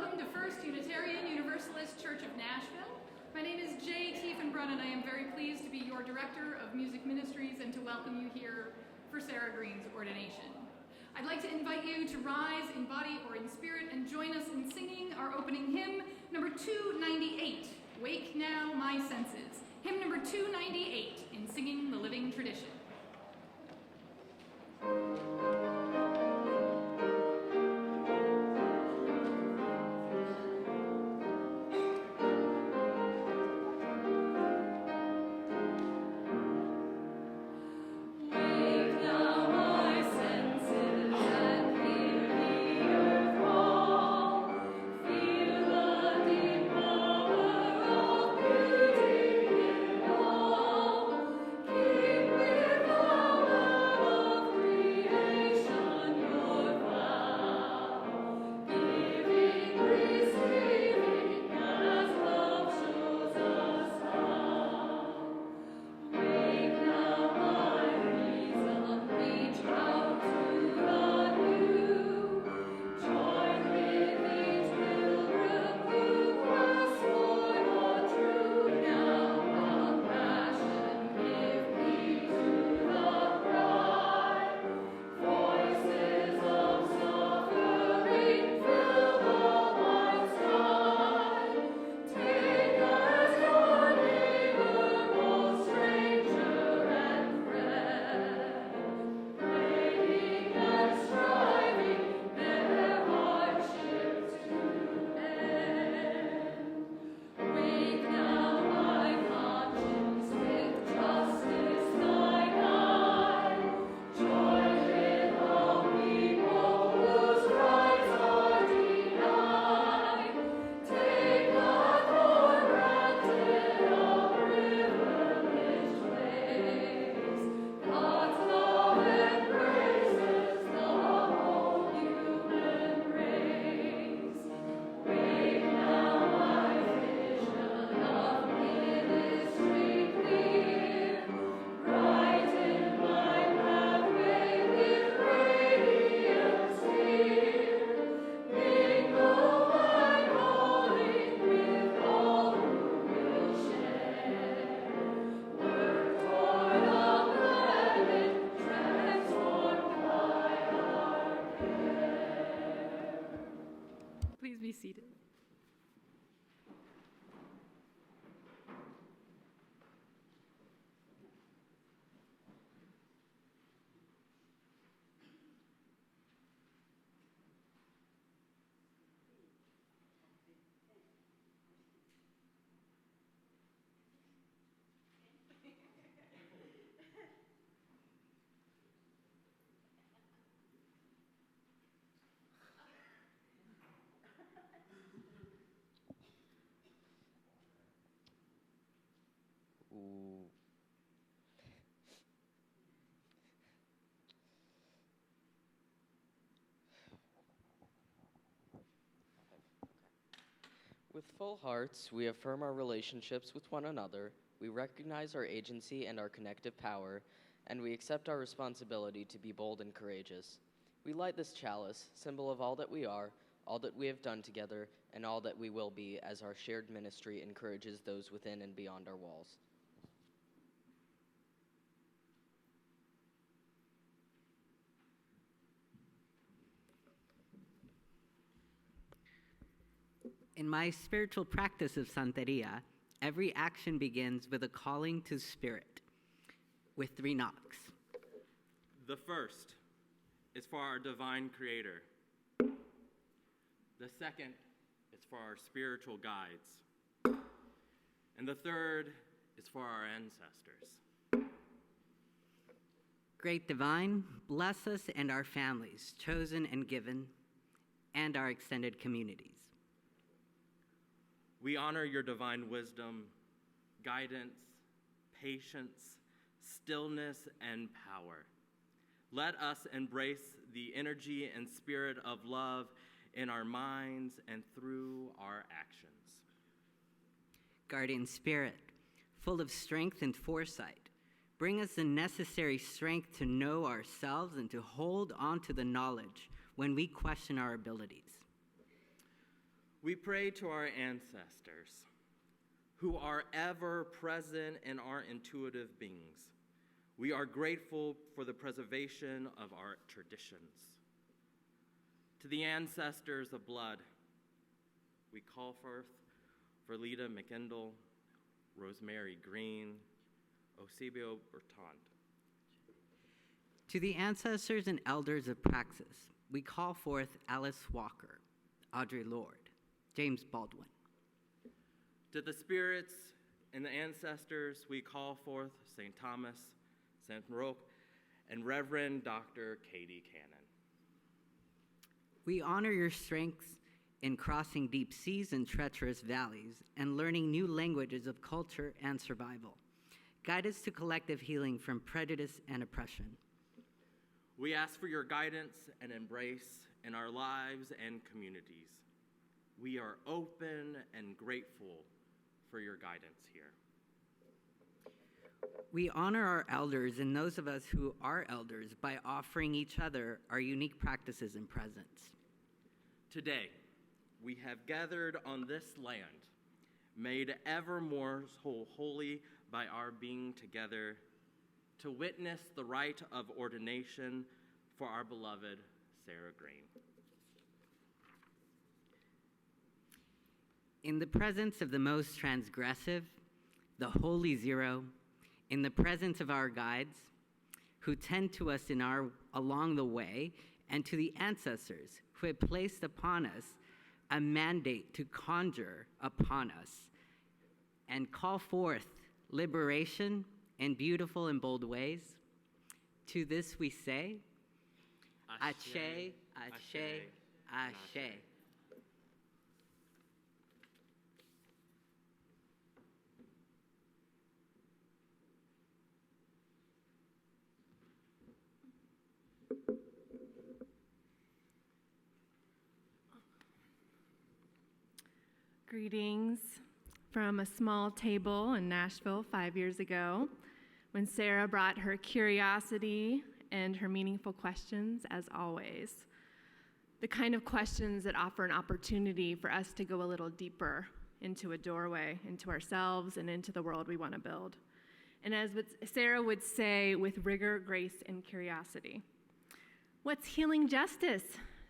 Welcome to First Unitarian Universalist Church of Nashville. My name is Jay Tiefenbrunn, and I am very pleased to be your Director of Music Ministries and to welcome you here for Sara Green's ordination. I'd like to invite you to rise in body or in spirit and join us in singing our opening hymn, number 298, Wake Now My Senses. Hymn number 298 in Singing the Living Tradition. Be seated. With full hearts, we affirm our relationships with one another, we recognize our agency and our connective power, and we accept our responsibility to be bold and courageous. We light this chalice, symbol of all that we are, all that we have done together, and all that we will be as our shared ministry encourages those within and beyond our walls. In my spiritual practice of Santeria, every action begins with a calling to spirit, with 3 knocks. The first is for our divine creator. The second is for our spiritual guides. And the third is for our ancestors. Great Divine, bless us and our families, chosen and given, and our extended communities. We honor your divine wisdom, guidance, patience, stillness, and power. Let us embrace the energy and spirit of love in our minds and through our actions. Guardian Spirit, full of strength and foresight, bring us the necessary strength to know ourselves and to hold on to the knowledge when we question our abilities. We pray to our ancestors who are ever present in our intuitive beings. We are grateful for the preservation of our traditions. To the ancestors of blood, we call forth for Lita McKendall, Rosemary Green, Eusebio Bertrand. To the ancestors and elders of praxis, we call forth Alice Walker, Audre Lorde, James Baldwin. To the spirits and the ancestors, we call forth St. Thomas, St. Roque, and Reverend Dr. Katie Cannon. We honor your strengths in crossing deep seas and treacherous valleys and learning new languages of culture and survival. Guide us to collective healing from prejudice and oppression. We ask for your guidance and embrace in our lives and communities. We are open and grateful for your guidance here. We honor our elders and those of us who are elders by offering each other our unique practices and presence. Today, we have gathered on this land, made ever more holy by our being together, to witness the rite of ordination for our beloved Sara Green. In the presence of the most transgressive, the holy zero, in the presence of our guides who tend to us along the way, and to the ancestors who have placed upon us a mandate to conjure upon us and call forth liberation in beautiful and bold ways. To this we say, Ashe, Ashe, Ashe. Greetings from a small table in Nashville 5 years ago when Sara brought her curiosity and her meaningful questions as always. The kind of questions that offer an opportunity for us to go a little deeper into a doorway, into ourselves and into the world we want to build. And as Sara would say, with rigor, grace, and curiosity. What's healing justice?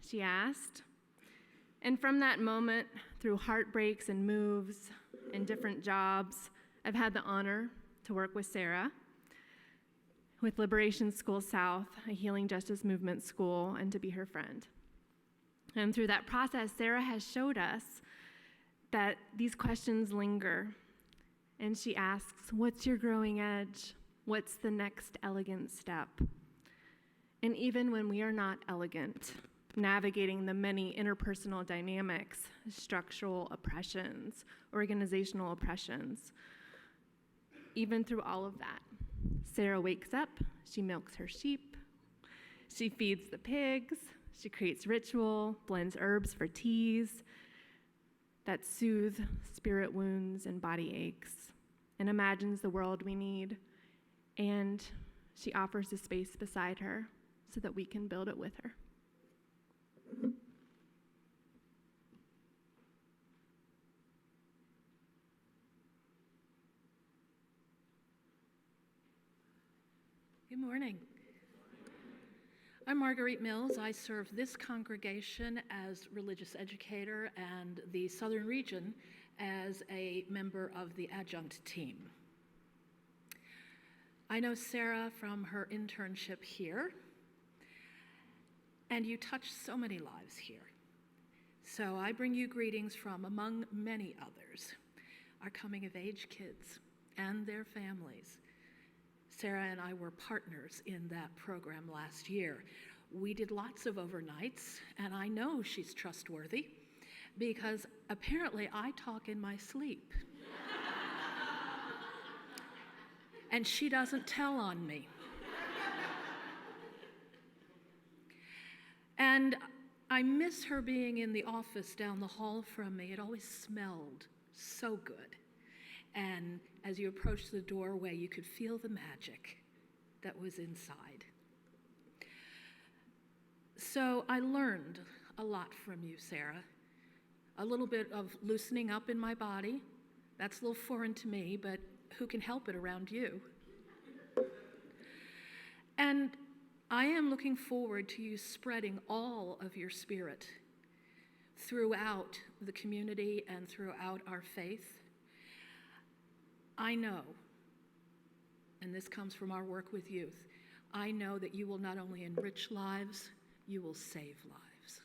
She asked. And from that moment, through heartbreaks and moves and different jobs, I've had the honor to work with Sara, with Liberation School South, a healing justice movement school, and to be her friend. And through that process, Sara has showed us that these questions linger. And she asks, what's your growing edge? What's the next elegant step? And even when we are not elegant, navigating the many interpersonal dynamics, structural oppressions, organizational oppressions. Even through all of that, Sara wakes up, she milks her sheep, she feeds the pigs, she creates ritual, blends herbs for teas that soothe spirit wounds and body aches, and imagines the world we need. And she offers a space beside her so that we can build it with her. Good morning. I'm Marguerite Mills. I serve this congregation as religious educator and the Southern region as a member of the adjunct team. I know Sara from her internship here, and you touch so many lives here. So I bring you greetings from, among many others, our coming-of-age kids and their families. Sara and I were partners in that program last year. We did lots of overnights, and I know she's trustworthy because apparently I talk in my sleep. And she doesn't tell on me. And I miss her being in the office down the hall from me. It always smelled so good. And as you approached the doorway, you could feel the magic that was inside. So I learned a lot from you, Sara. a little bit of loosening up in my body. That's a little foreign to me, but who can help it around you? And I am looking forward to you spreading all of your spirit throughout the community and throughout our faith. I know, and this comes from our work with youth, I know that you will not only enrich lives, you will save lives.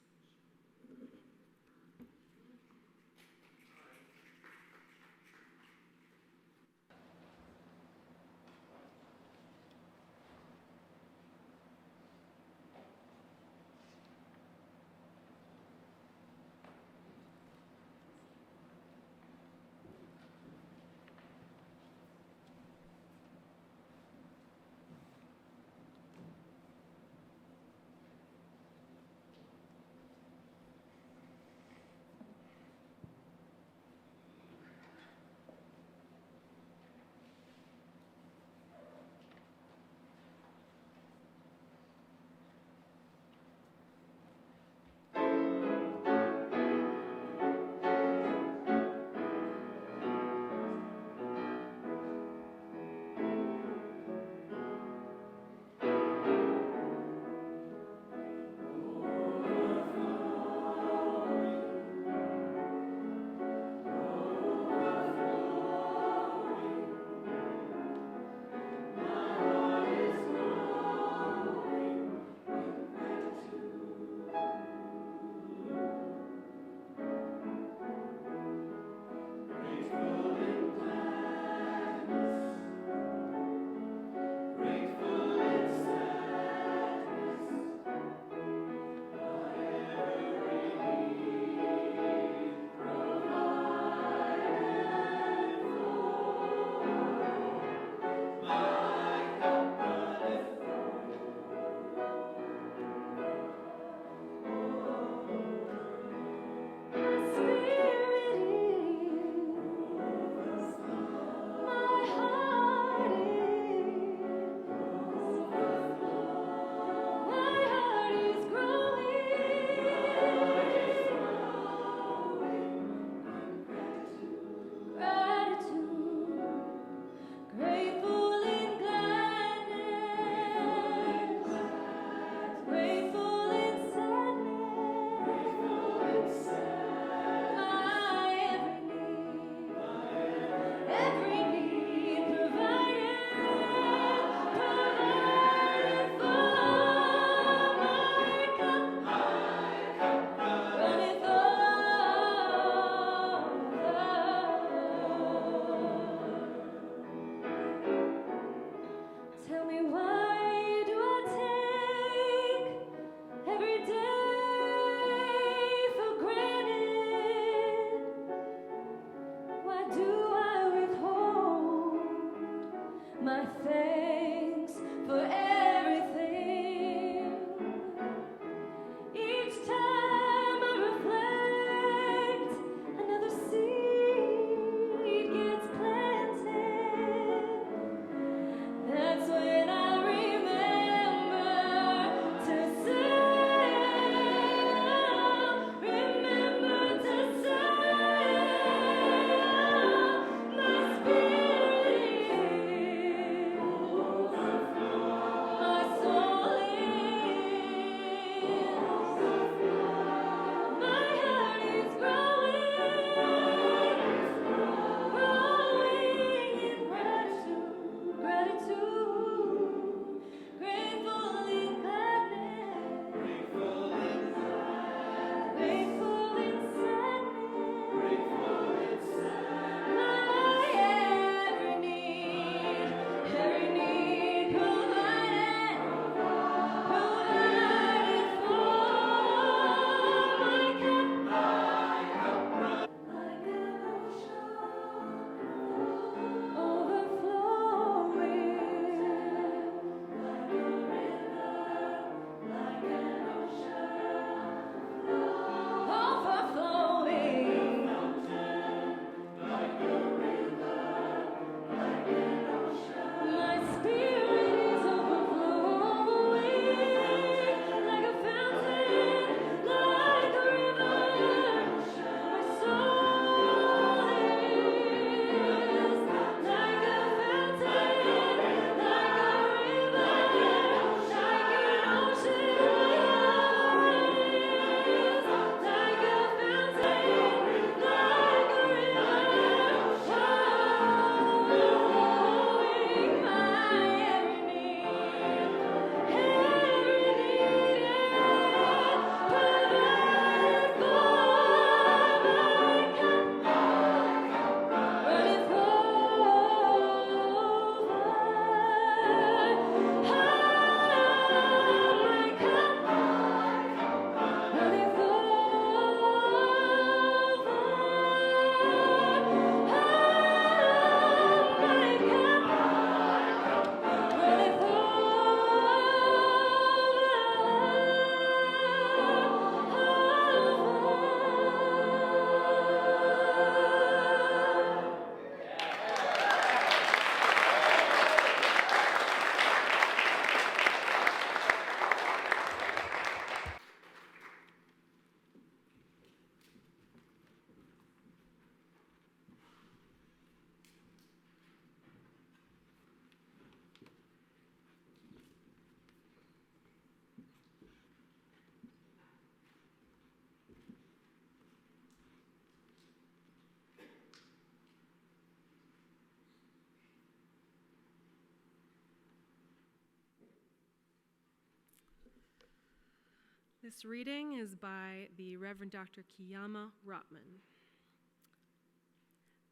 This reading is by the Reverend Dr. Kiyama Rotman.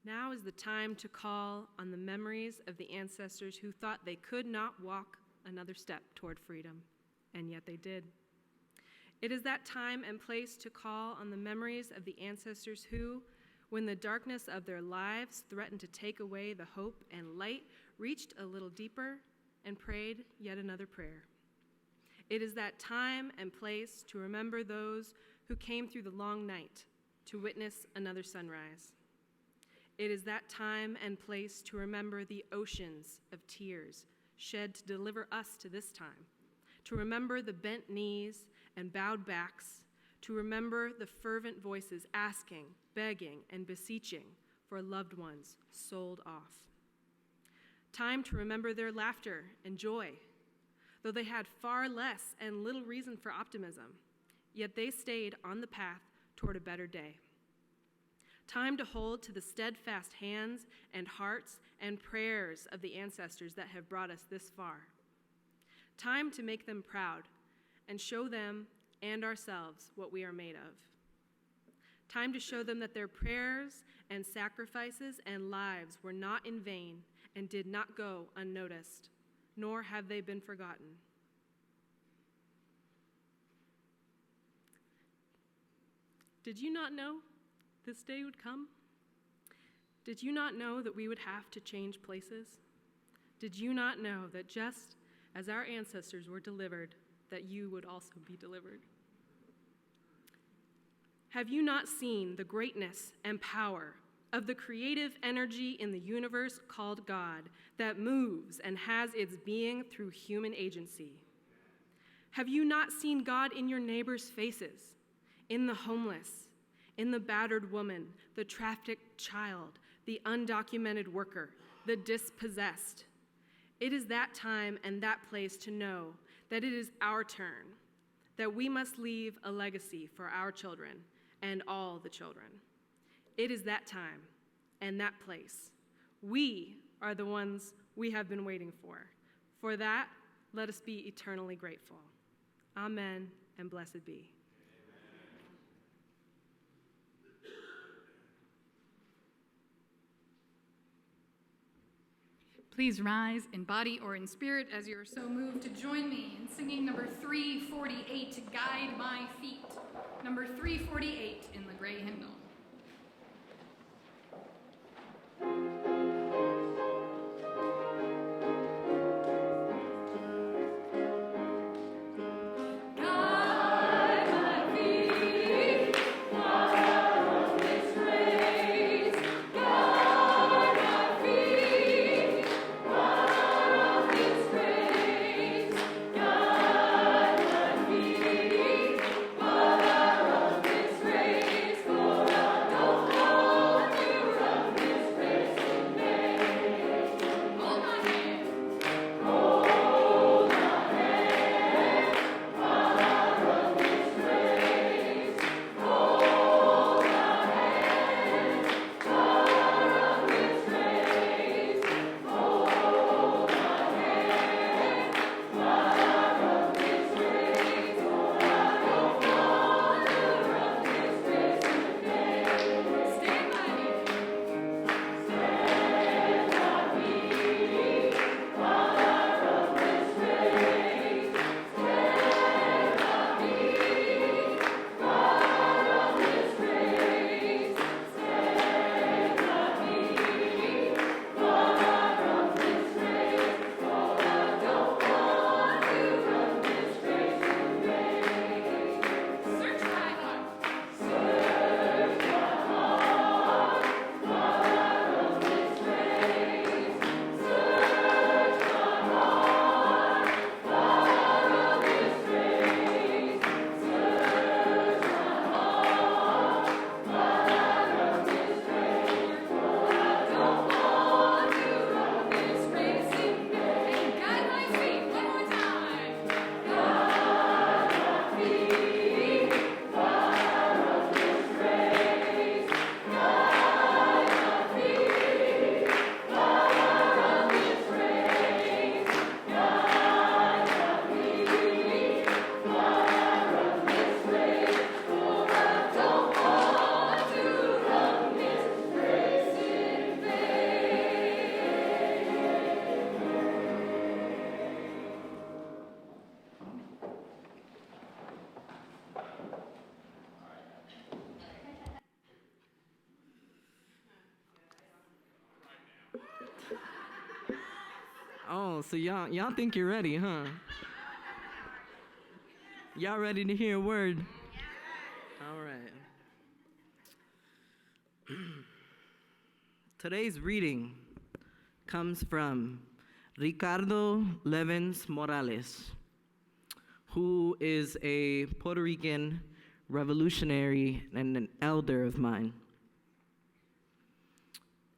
Now is the time to call on the memories of the ancestors who thought they could not walk another step toward freedom, and yet they did. It is that time and place to call on the memories of the ancestors who, when the darkness of their lives threatened to take away the hope and light, reached a little deeper and prayed yet another prayer. It is that time and place to remember those who came through the long night to witness another sunrise. It is that time and place to remember the oceans of tears shed to deliver us to this time, to remember the bent knees and bowed backs, to remember the fervent voices asking, begging, and beseeching for loved ones sold off. Time to remember their laughter and joy, though they had far less and little reason for optimism, yet they stayed on the path toward a better day. Time to hold to the steadfast hands and hearts and prayers of the ancestors that have brought us this far. Time to make them proud and show them and ourselves what we are made of. Time to show them that their prayers and sacrifices and lives were not in vain and did not go unnoticed, nor have they been forgotten. Did you not know this day would come? Did you not know that we would have to change places? Did you not know that just as our ancestors were delivered, that you would also be delivered? Have you not seen the greatness and power of the creative energy in the universe called God that moves and has its being through human agency? Have you not seen God in your neighbors' faces, in the homeless, in the battered woman, the trafficked child, the undocumented worker, the dispossessed? It is that time and that place to know that it is our turn, that we must leave a legacy for our children and all the children. It is that time and that place. We are the ones we have been waiting for. For that, let us be eternally grateful. Amen, and blessed be. Please rise in body or in spirit as you are so moved to join me in singing number 348, Guide My Feet. Number 348 in the gray hymnal. For Oh, so y'all think you're ready, huh? Y'all ready to hear a word? All right. Today's reading comes from Ricardo Morales, who is a Puerto Rican revolutionary and an elder of mine.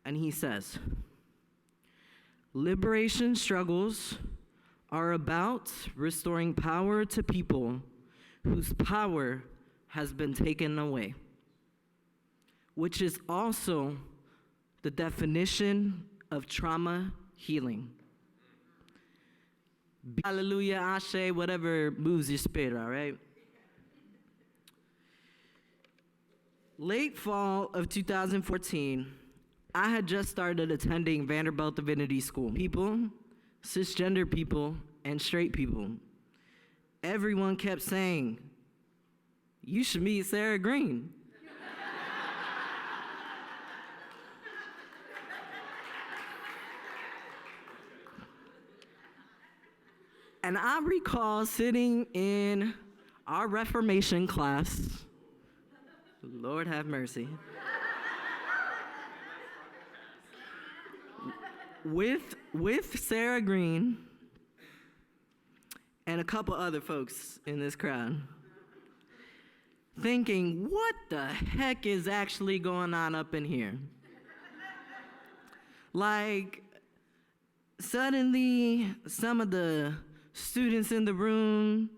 And he says, liberation struggles are about restoring power to people whose power has been taken away, which is also the definition of trauma healing. Hallelujah, Ashe, whatever moves your spirit, all right? Late fall of 2014, I had just started attending Vanderbilt Divinity School. People, cisgender people, and straight people. Everyone kept saying, you should meet Sara Green. And I recall sitting in our Reformation class, Lord have mercy, with Sara Green and a couple other folks in this crowd, thinking, what the heck is actually going on up in here? Like, suddenly, some of the students in the room,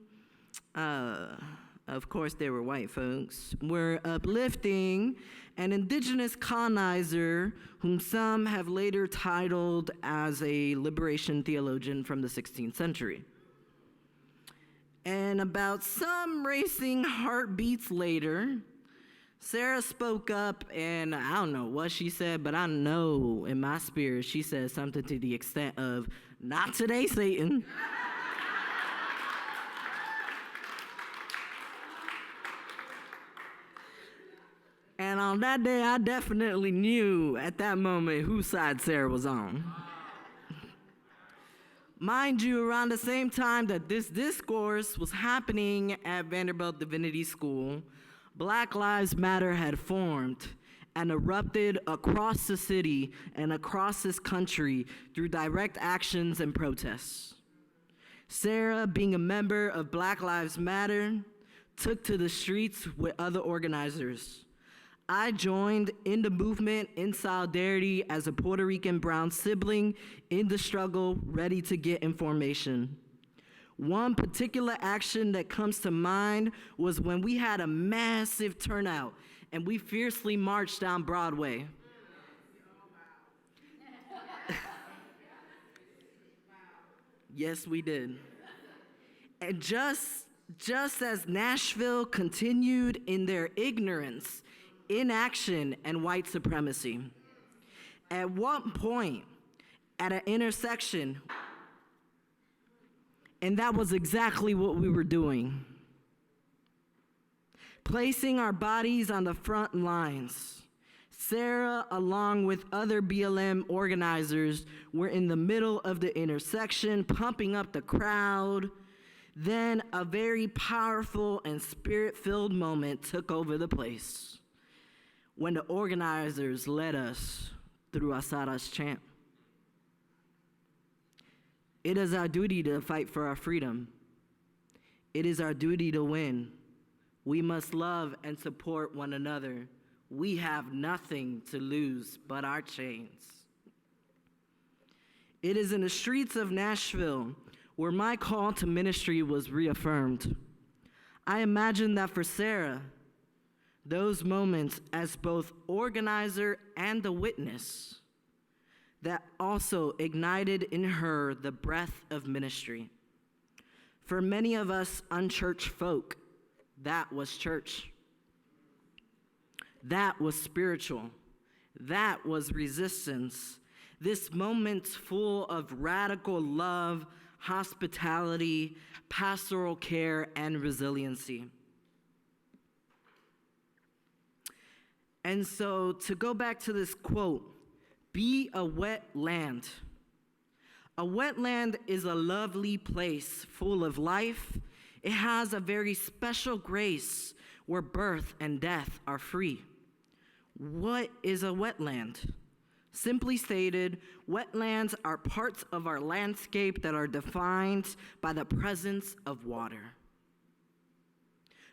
of course they were white folks, were uplifting an indigenous colonizer whom some have later titled as a liberation theologian from the 16th century. And about some racing heartbeats later, Sara spoke up, and I don't know what she said, but I know in my spirit she said something to the extent of, not today, Satan. And on that day, I definitely knew at that moment whose side Sara was on. Mind you, around the same time that this discourse was happening at Vanderbilt Divinity School, Black Lives Matter had formed and erupted across the city and across this country through direct actions and protests. Sara, being a member of Black Lives Matter, took to the streets with other organizers. I joined in the movement in solidarity as a Puerto Rican brown sibling in the struggle, ready to get information. One particular action that comes to mind was when we had a massive turnout and we fiercely marched down Broadway. Yes, we did. And just as Nashville continued in their ignorance, inaction, and white supremacy, at one point, at an intersection, and that was exactly what we were doing. Placing our bodies on the front lines. Sara, along with other BLM organizers, were in the middle of the intersection, pumping up the crowd. Then a very powerful and spirit-filled moment took over the place when the organizers led us through Asara's chant. It is our duty to fight for our freedom. It is our duty to win. We must love and support one another. We have nothing to lose but our chains. It is in the streets of Nashville where my call to ministry was reaffirmed. I imagine that for Sara, those moments as both organizer and the witness, that also ignited in her the breath of ministry. For many of us unchurched folk, that was church. That was spiritual. That was resistance. This moment full of radical love, hospitality, pastoral care, and resiliency. And so to go back to this quote, be a wet land. A wetland is a lovely place full of life. It has a very special grace where birth and death are free. What is a wetland? Simply stated, wetlands are parts of our landscape that are defined by the presence of water.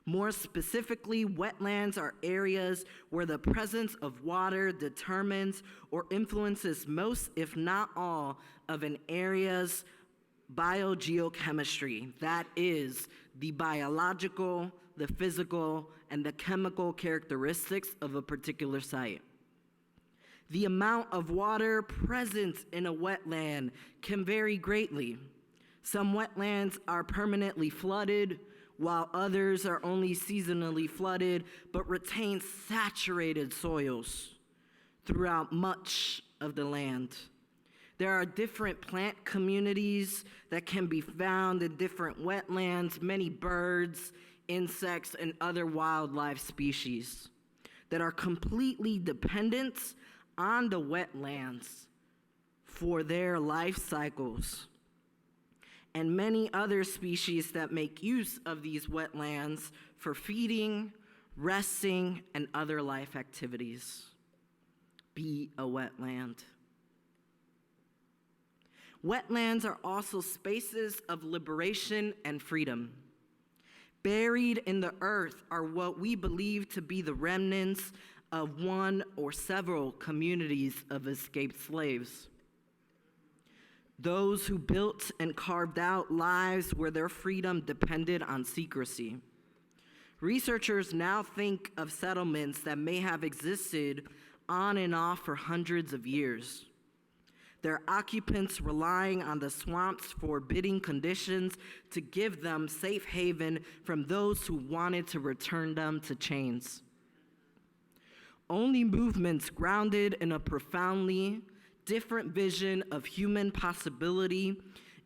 More specifically, wetlands are areas where the presence of water determines or influences most, if not all, of an area's biogeochemistry. That is, the biological, the physical, and the chemical characteristics of a particular site. The amount of water present in a wetland can vary greatly. Some wetlands are permanently flooded, while others are only seasonally flooded but retain saturated soils throughout much of the land. There are different plant communities that can be found in different wetlands, many birds, insects, and other wildlife species that are completely dependent on the wetlands for their life cycles, and many other species that make use of these wetlands for feeding, resting, and other life activities. Be a wetland. Wetlands are also spaces of liberation and freedom. Buried in the earth are what we believe to be the remnants of one or several communities of escaped slaves. Those who built and carved out lives where their freedom depended on secrecy. Researchers now think of settlements that may have existed on and off for hundreds of years. Their occupants relying on the swamp's forbidding conditions to give them safe haven from those who wanted to return them to chains. Only movements grounded in a profoundly different vision of human possibility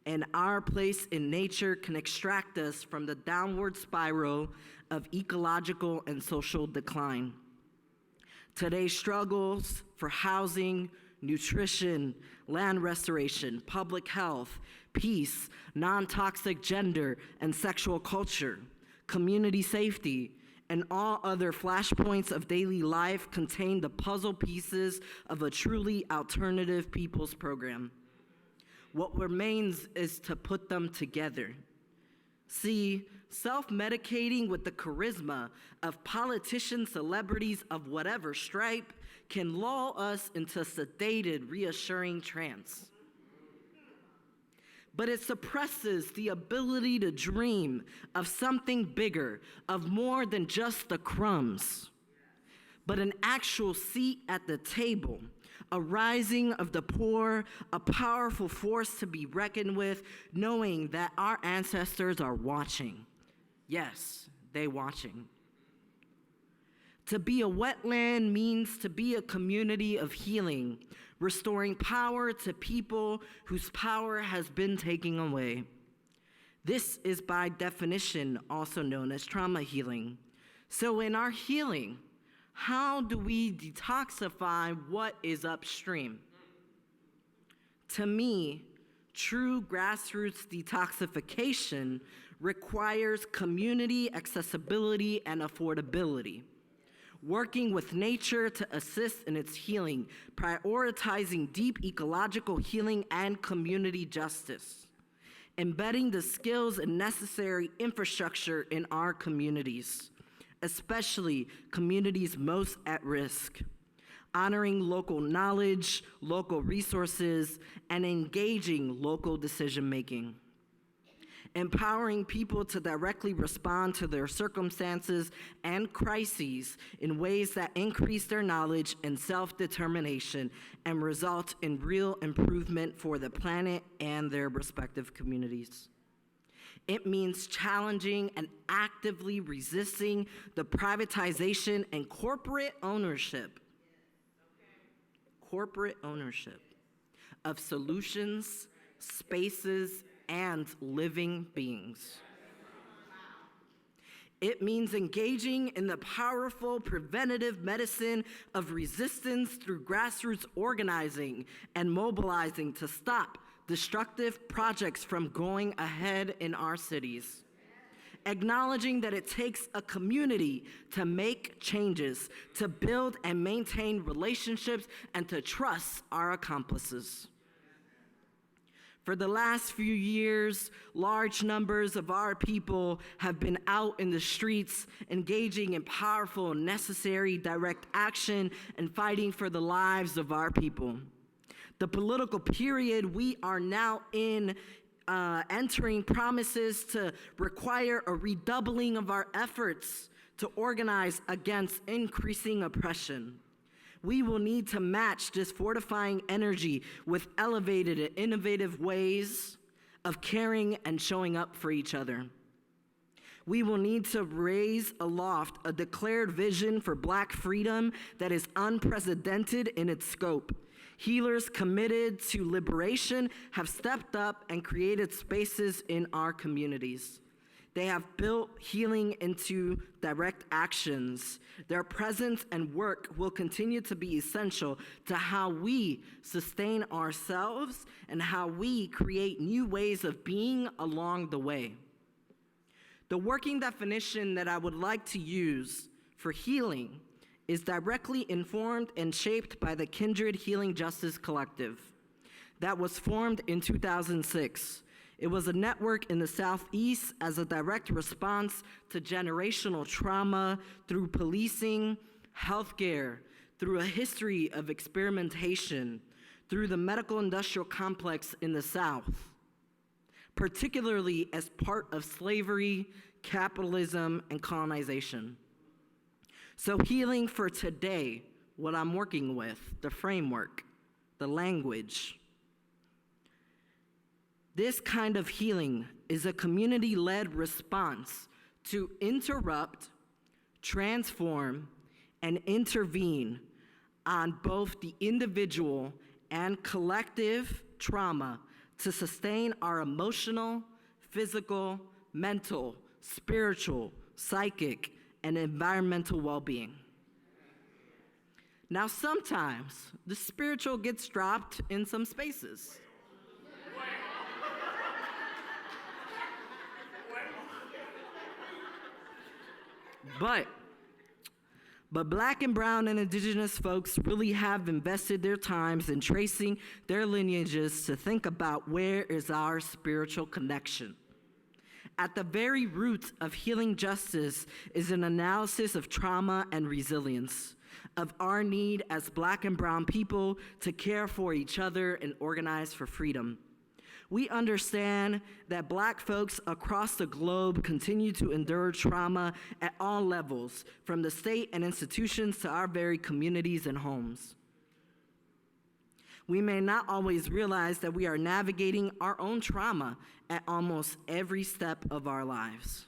and our place in nature can extract us from the downward spiral of ecological and social decline. Today's struggles for housing, nutrition, land restoration, public health, peace, non-toxic gender and sexual culture, community safety, and all other flashpoints of daily life contain the puzzle pieces of a truly alternative people's program. What remains is to put them together. See, self-medicating with the charisma of politicians, celebrities of whatever stripe can lull us into sedated, reassuring trance. But it suppresses the ability to dream of something bigger, of more than just the crumbs, but an actual seat at the table, a rising of the poor, a powerful force to be reckoned with, knowing that our ancestors are watching. Yes, they watching. To be a wetland means to be a community of healing, restoring power to people whose power has been taken away. This is by definition also known as trauma healing. So in our healing, how do we detoxify what is upstream? To me, true grassroots detoxification requires community accessibility and affordability. Working with nature to assist in its healing, prioritizing deep ecological healing and community justice, embedding the skills and necessary infrastructure in our communities, especially communities most at risk, honoring local knowledge, local resources, and engaging local decision-making. Empowering people to directly respond to their circumstances and crises in ways that increase their knowledge and self-determination and result in real improvement for the planet and their respective communities. It means challenging and actively resisting the privatization and corporate ownership of solutions, spaces, and living beings. It means engaging in the powerful preventative medicine of resistance through grassroots organizing and mobilizing to stop destructive projects from going ahead in our cities. Acknowledging that it takes a community to make changes, to build and maintain relationships, and to trust our accomplices. For the last few years, large numbers of our people have been out in the streets, engaging in powerful, necessary, direct action and fighting for the lives of our people. The political period we are now entering promises to require a redoubling of our efforts to organize against increasing oppression. We will need to match this fortifying energy with elevated and innovative ways of caring and showing up for each other. We will need to raise aloft a declared vision for Black freedom that is unprecedented in its scope. Healers committed to liberation have stepped up and created spaces in our communities. They have built healing into direct actions. Their presence and work will continue to be essential to how we sustain ourselves and how we create new ways of being along the way. The working definition that I would like to use for healing is directly informed and shaped by the Kindred Healing Justice Collective that was formed in 2006. It was a network in the Southeast as a direct response to generational trauma through policing, healthcare, through a history of experimentation, through the medical industrial complex in the South, particularly as part of slavery, capitalism, and colonization. So healing for today, what I'm working with, the framework, the language. This kind of healing is a community-led response to interrupt, transform, and intervene on both the individual and collective trauma to sustain our emotional, physical, mental, spiritual, psychic, and environmental well-being. Now, sometimes the spiritual gets dropped in some spaces. But Black and brown and indigenous folks really have invested their times in tracing their lineages to think about where is our spiritual connection. At the very root of healing justice is an analysis of trauma and resilience, of our need as Black and brown people to care for each other and organize for freedom. We understand that Black folks across the globe continue to endure trauma at all levels, from the state and institutions to our very communities and homes. We may not always realize that we are navigating our own trauma at almost every step of our lives.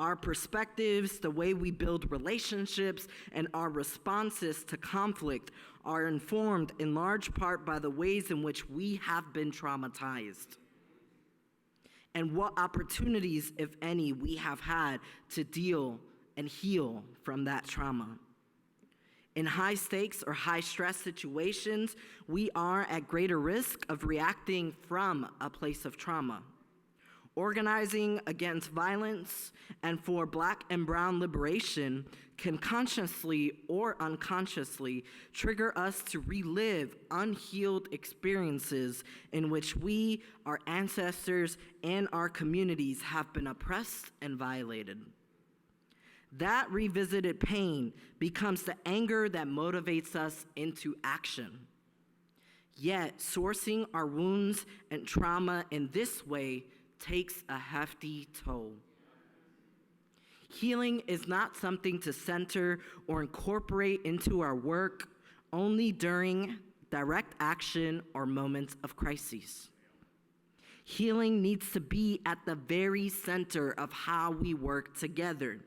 Our perspectives, the way we build relationships, and our responses to conflict are informed in large part by the ways in which we have been traumatized and what opportunities, if any, we have had to deal and heal from that trauma. In high stakes or high stress situations, we are at greater risk of reacting from a place of trauma. Organizing against violence and for Black and brown liberation can consciously or unconsciously trigger us to relive unhealed experiences in which we, our ancestors, and our communities have been oppressed and violated. That revisited pain becomes the anger that motivates us into action. Yet, sourcing our wounds and trauma in this way takes a hefty toll. Healing is not something to center or incorporate into our work only during direct action or moments of crises. Healing needs to be at the very center of how we work together.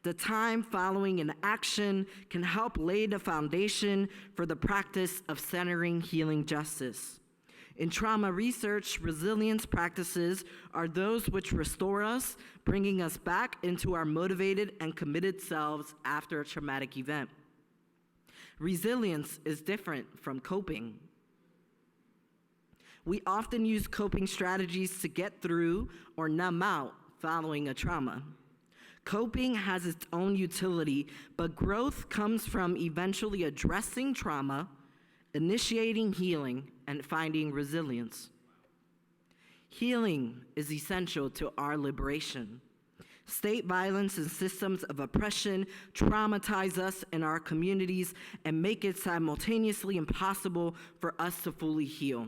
The time following an action can help lay the foundation for the practice of centering healing justice. In trauma research, resilience practices are those which restore us, bringing us back into our motivated and committed selves after a traumatic event. Resilience is different from coping. We often use coping strategies to get through or numb out following a trauma. Coping has its own utility, but growth comes from eventually addressing trauma, initiating healing, and finding resilience. Healing is essential to our liberation. State violence and systems of oppression traumatize us in our communities and make it simultaneously impossible for us to fully heal.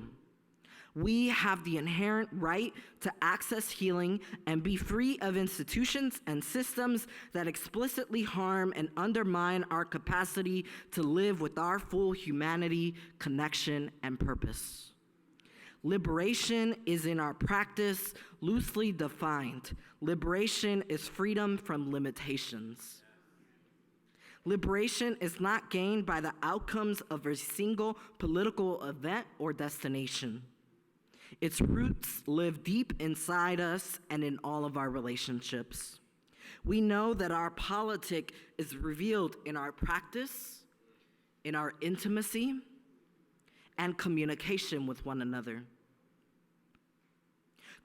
We have the inherent right to access healing and be free of institutions and systems that explicitly harm and undermine our capacity to live with our full humanity, connection, and purpose. Liberation is in our practice, loosely defined. Liberation is freedom from limitations. Liberation is not gained by the outcomes of a single political event or destination. Its roots live deep inside us and in all of our relationships. We know that our politic is revealed in our practice, in our intimacy, and communication with one another.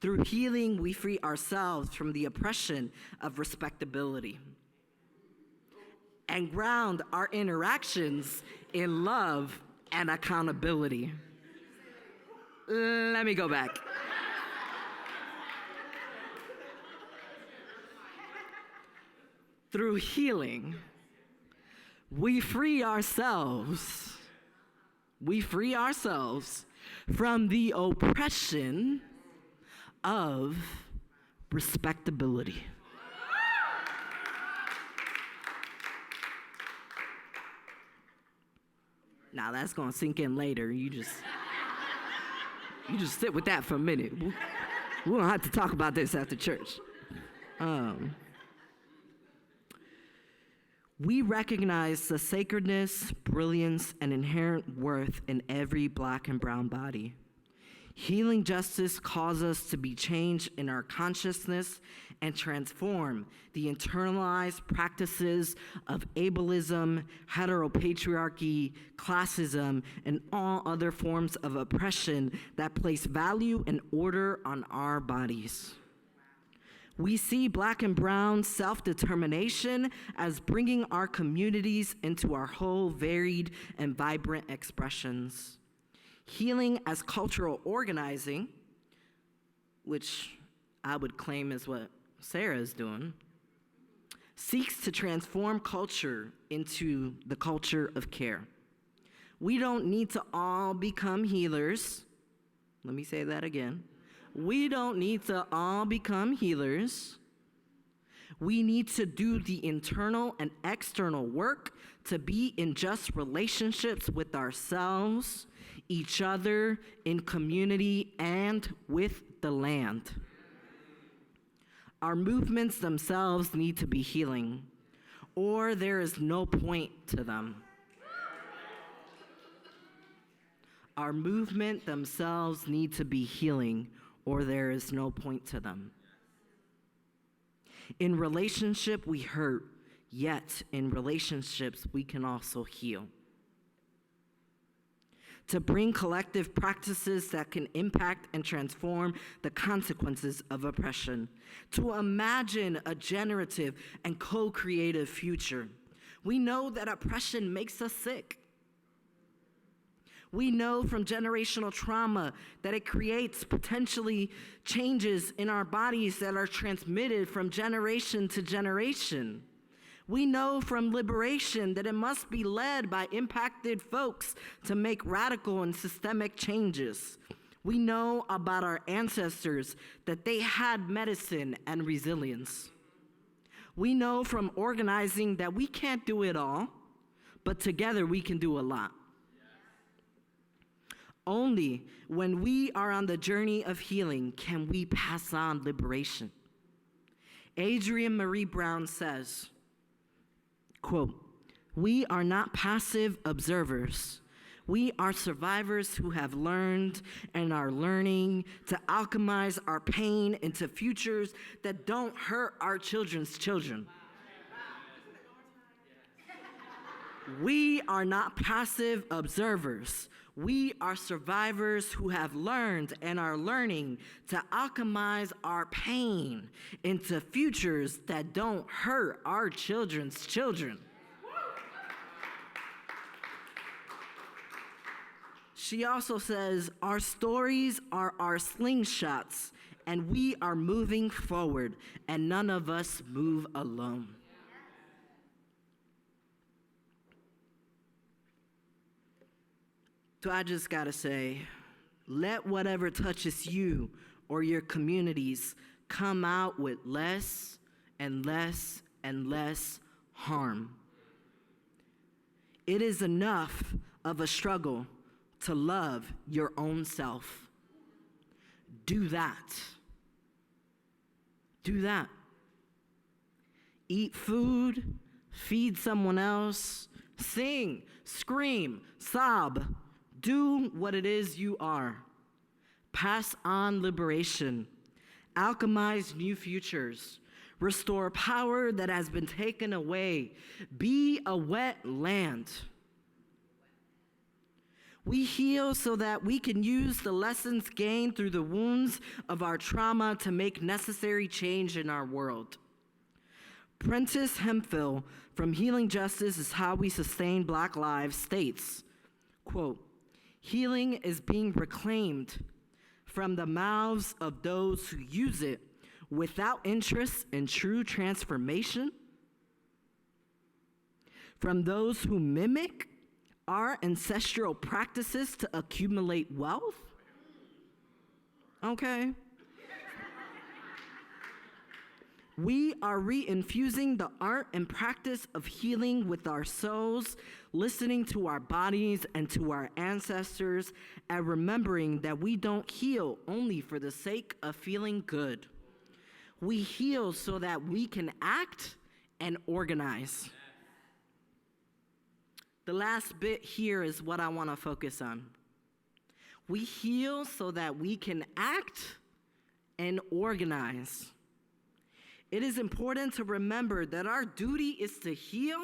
Through healing, we free ourselves from the oppression of respectability and ground our interactions in love and accountability. Let me go back. Through healing, we free ourselves from the oppression of respectability. Now that's gonna sink in later. You just sit with that for a minute. We don't have to talk about this after church. We recognize the sacredness, brilliance, and inherent worth in every Black and brown body. Healing justice calls us to be changed in our consciousness and transform the internalized practices of ableism, heteropatriarchy, classism, and all other forms of oppression that place value and order on our bodies. We see Black and brown self-determination as bringing our communities into our whole varied and vibrant expressions. Healing as cultural organizing, which I would claim is what Sara is doing, seeks to transform culture into the culture of care. We don't need to all become healers. Let me say that again. We don't need to all become healers. We need to do the internal and external work to be in just relationships with ourselves, each other, in community, and with the land. Our movements themselves need to be healing, or there is no point to them. Our movement themselves need to be healing, or there is no point to them. In relationship, we hurt, yet in relationships, we can also heal. To bring collective practices that can impact and transform the consequences of oppression. To imagine a generative and co-creative future. We know that oppression makes us sick. We know from generational trauma that it creates potentially changes in our bodies that are transmitted from generation to generation. We know from liberation that it must be led by impacted folks to make radical and systemic changes. We know about our ancestors that they had medicine and resilience. We know from organizing that we can't do it all, but together we can do a lot. Only when we are on the journey of healing can we pass on liberation. Adrienne Marie Brown says, quote, "We are not passive observers. We are survivors who have learned and are learning to alchemize our pain into futures that don't hurt our children's children." We are not passive observers. We are survivors who have learned and are learning to alchemize our pain into futures that don't hurt our children's children. She also says, our stories are our slingshots, and we are moving forward, and none of us move alone. So I just gotta say, let whatever touches you or your communities come out with less and less and less harm. It is enough of a struggle to love your own self. Do that. Do that. Eat food, feed someone else, sing, scream, sob. Do what it is you are. Pass on liberation. Alchemize new futures. Restore power that has been taken away. Be a wetland. We heal so that we can use the lessons gained through the wounds of our trauma to make necessary change in our world. Prentice Hemphill from Healing Justice is How We Sustain Black Lives states, quote, healing is being reclaimed from the mouths of those who use it without interest in true transformation, from those who mimic our ancestral practices to accumulate wealth. Okay. We are reinfusing the art and practice of healing with our souls, listening to our bodies and to our ancestors, and remembering that we don't heal only for the sake of feeling good. We heal so that we can act and organize. The last bit here is what I want to focus on. We heal so that we can act and organize. It is important to remember that our duty is to heal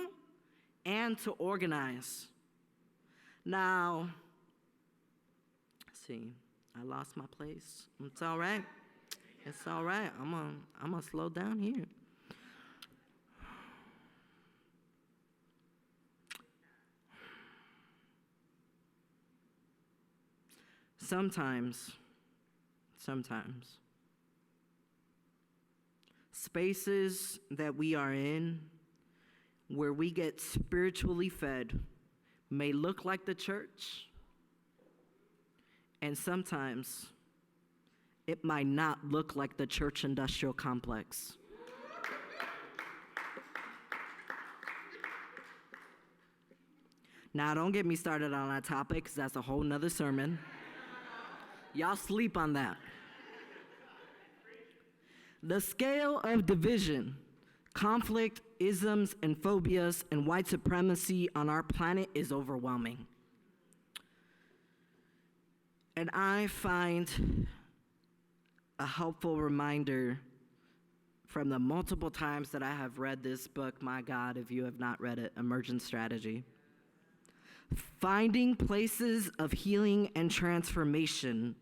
and to organize. Now, let's see, I lost my place. It's all right. It's all right. I'm gonna slow down here. Sometimes, spaces that we are in where we get spiritually fed may look like the church, and sometimes it might not look like the church industrial complex. Now, don't get me started on that topic, because that's a whole nother sermon. Y'all sleep on that. The scale of division, conflict, isms, and phobias, and white supremacy on our planet is overwhelming. And I find a helpful reminder from the multiple times that I have read this book, my God, if you have not read it, Emergent Strategy. Finding places of healing and transformation,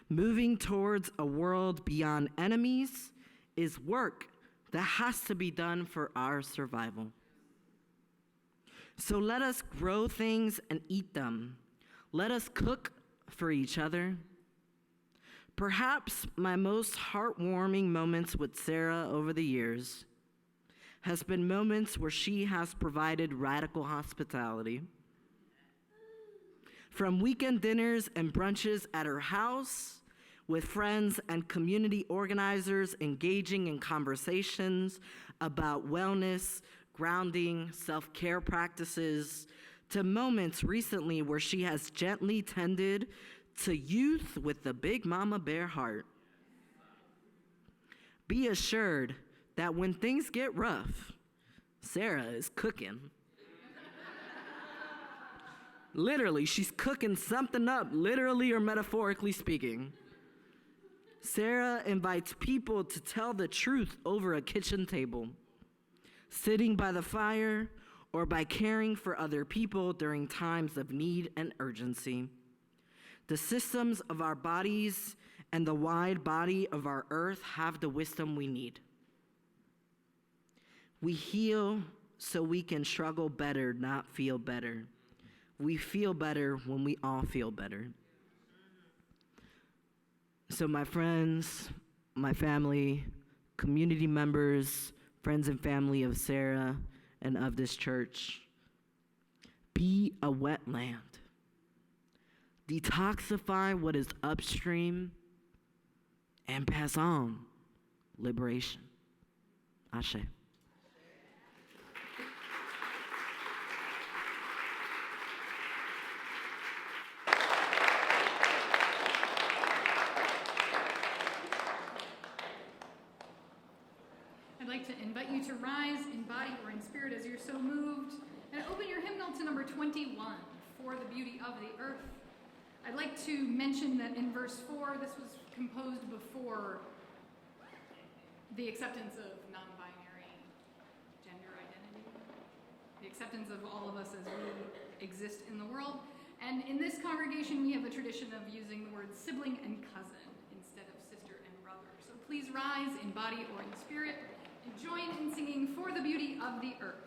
moving towards a world beyond enemies, is work that has to be done for our survival. So let us grow things and eat them. Let us cook for each other. Perhaps my most heartwarming moments with Sara over the years has been moments where she has provided radical hospitality. From weekend dinners and brunches at her house, with friends and community organizers engaging in conversations about wellness, grounding, self-care practices, to moments recently where she has gently tended to youth with the big mama bear heart. Be assured that when things get rough, Sara is cooking. Literally, she's cooking something up, literally or metaphorically speaking. Sara invites people to tell the truth over a kitchen table, sitting by the fire, or by caring for other people during times of need and urgency. The systems of our bodies and the wide body of our earth have the wisdom we need. We heal so we can struggle better, not feel better. We feel better when we all feel better. So my friends, my family, community members, friends and family of Sara and of this church, be a wetland. Detoxify what is upstream and pass on liberation. Ashe. I'd like to invite you to rise in body or in spirit as you're so moved, and open your hymnal to number 21, For the Beauty of the Earth. I'd like to mention that in verse 4, this was composed before the acceptance of non-binary gender identity, the acceptance of all of us as we exist in the world. And in this congregation, we have a tradition of using the words sibling and cousin instead of sister and brother. So please rise in body or in spirit and join in singing For the Beauty of the Earth.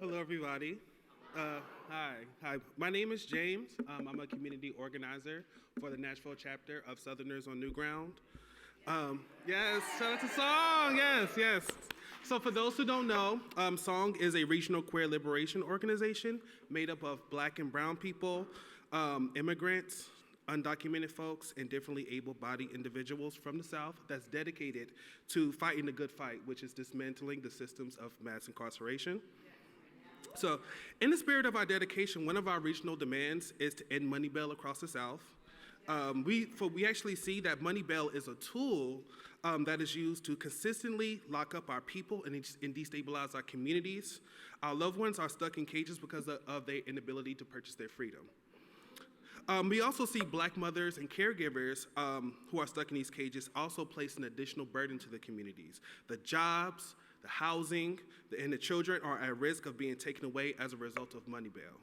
Hello, everybody. Hi. My name is James. I'm a community organizer for the Nashville chapter of Southerners on New Ground. Yes, shout out to Song. Yes. So for those who don't know, Song is a regional queer liberation organization made up of Black and brown people, immigrants, undocumented folks, and differently able-bodied individuals from the South that's dedicated to fighting the good fight, which is dismantling the systems of mass incarceration. So, in the spirit of our dedication, one of our regional demands is to end money bail across the South. We actually see that money bail is a tool that is used to consistently lock up our people and destabilize our communities. Our loved ones are stuck in cages because of their inability to purchase their freedom. We also see Black mothers and caregivers who are stuck in these cages also place an additional burden to the communities. The jobs, the housing, and the children are at risk of being taken away as a result of money bail.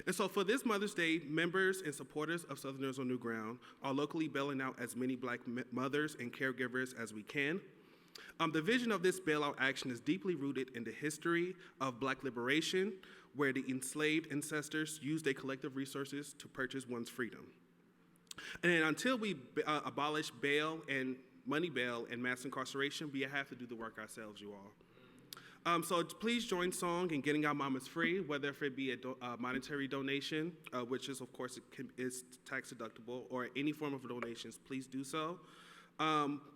And so for this Mother's Day, members and supporters of Southerners on New Ground are locally bailing out as many Black mothers and caregivers as we can. The vision of this bailout action is deeply rooted in the history of Black liberation, where the enslaved ancestors used their collective resources to purchase one's freedom. And then until we abolish bail and money bail and mass incarceration, we have to do the work ourselves, you all. So please join song in Getting Our Mamas Free, whether if it be a monetary donation, which is of course is tax deductible, or any form of donations, please do so.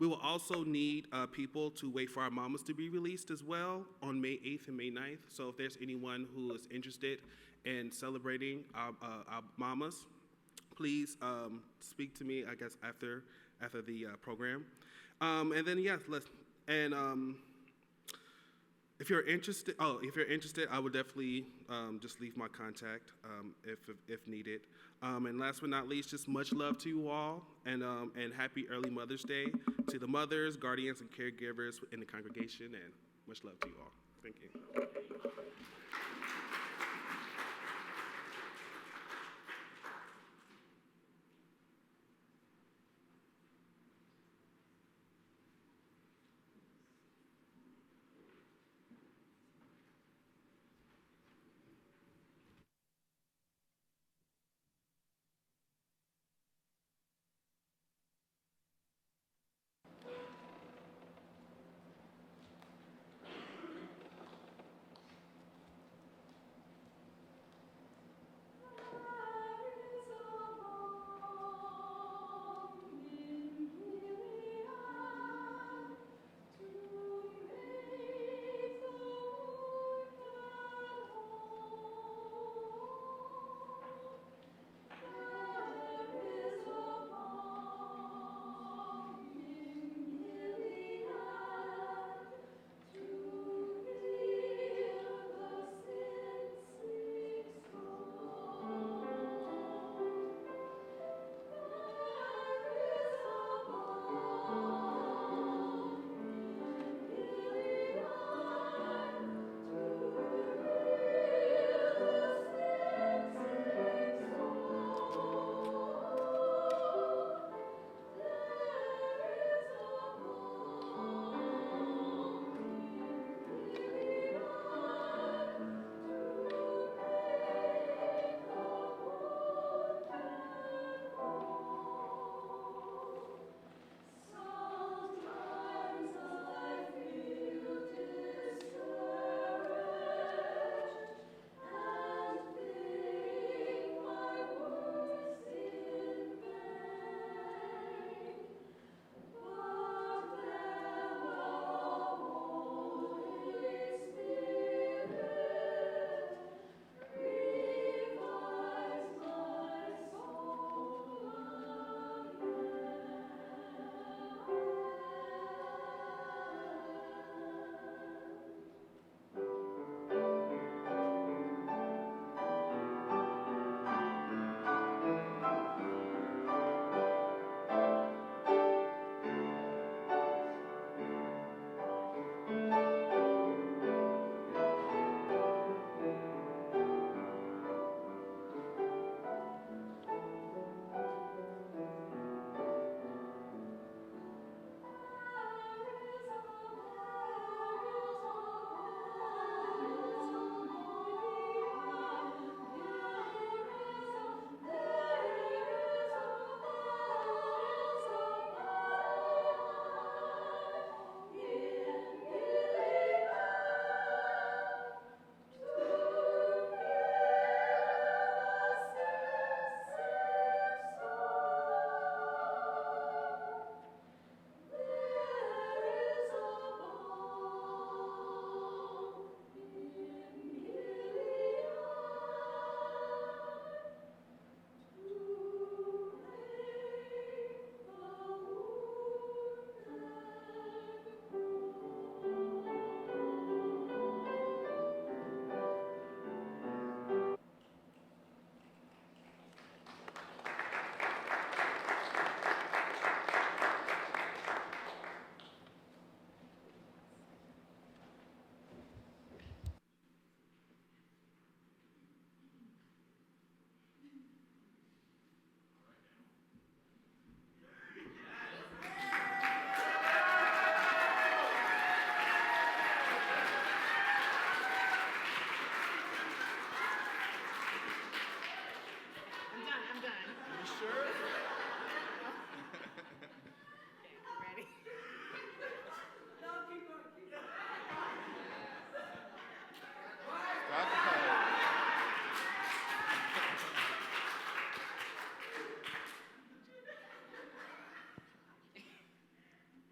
We will also need people to wait for our mamas to be released as well on May 8th and May 9th. So if there's anyone who is interested in celebrating our mamas, please speak to me, I guess, after the program. And then, yes, if you're interested, I would definitely just leave my contact if needed. And last but not least, just much love to you all, and happy early Mother's Day to the mothers, guardians, and caregivers in the congregation, and much love to you all. Thank you.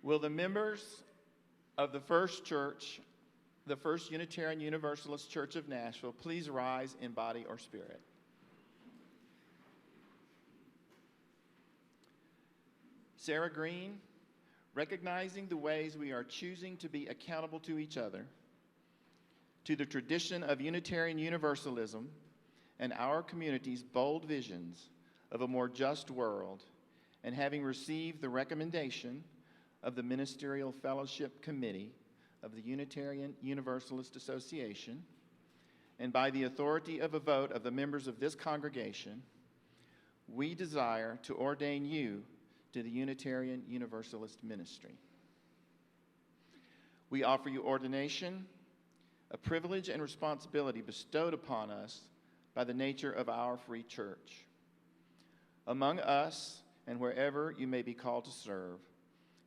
Will the members of the First Church, the First Unitarian Universalist Church of Nashville, please rise in body or spirit? Sara Green, recognizing the ways we are choosing to be accountable to each other, to the tradition of Unitarian Universalism and our community's bold visions of a more just world, and having received the recommendation of the Ministerial Fellowship Committee of the Unitarian Universalist Association, and by the authority of a vote of the members of this congregation, we desire to ordain you to the Unitarian Universalist ministry. We offer you ordination, a privilege and responsibility bestowed upon us by the nature of our free church. Among us, and wherever you may be called to serve,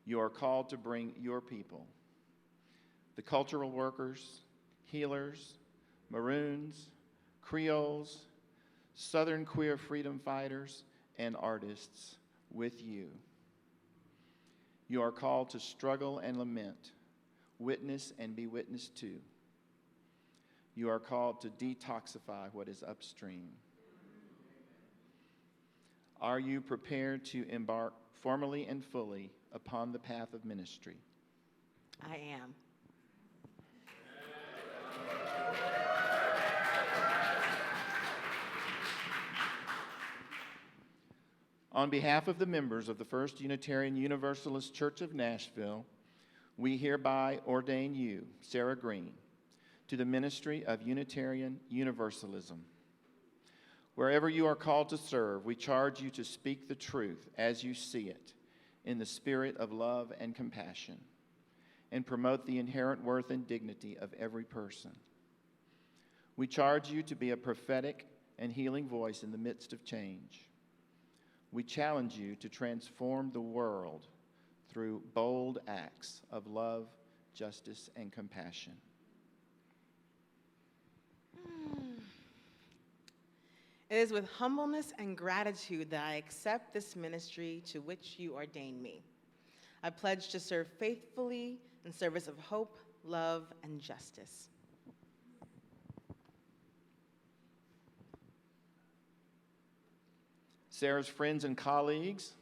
you are called to bring your people, the cultural workers, healers, Maroons, Creoles, Southern queer freedom fighters, and artists with you. You are called to struggle and lament, witness and be witnessed to. You are called to detoxify what is upstream. Are you prepared to embark formally and fully upon the path of ministry? I am. On behalf of the members of the First Unitarian Universalist Church of Nashville, we hereby ordain you, Sara Green, to the ministry of Unitarian Universalism. Wherever you are called to serve, we charge you to speak the truth as you see it, in the spirit of love and compassion, and promote the inherent worth and dignity of every person. We charge you to be a prophetic and healing voice in the midst of change. We challenge you to transform the world through bold acts of love, justice, and compassion. It is with humbleness and gratitude that I accept this ministry to which you ordain me. I pledge to serve faithfully in service of hope, love, and justice. Sara's friends and colleagues,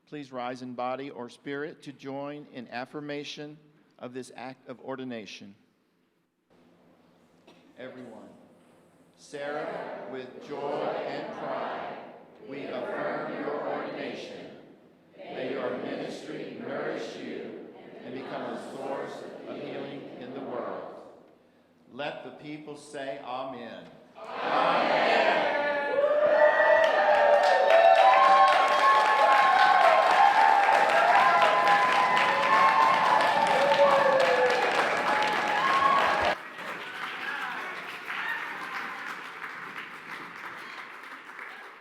please rise in body or spirit to join in affirmation of this act of ordination. Everyone. Sara, with joy and pride, we affirm your ordination. May your ministry nourish you and become a source of healing in the world. Let the people say amen. Amen.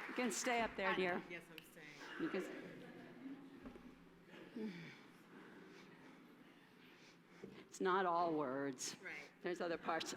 You can stay up there, dear. Yes, I'm staying. You can. It's not all words. Right. There's other parts.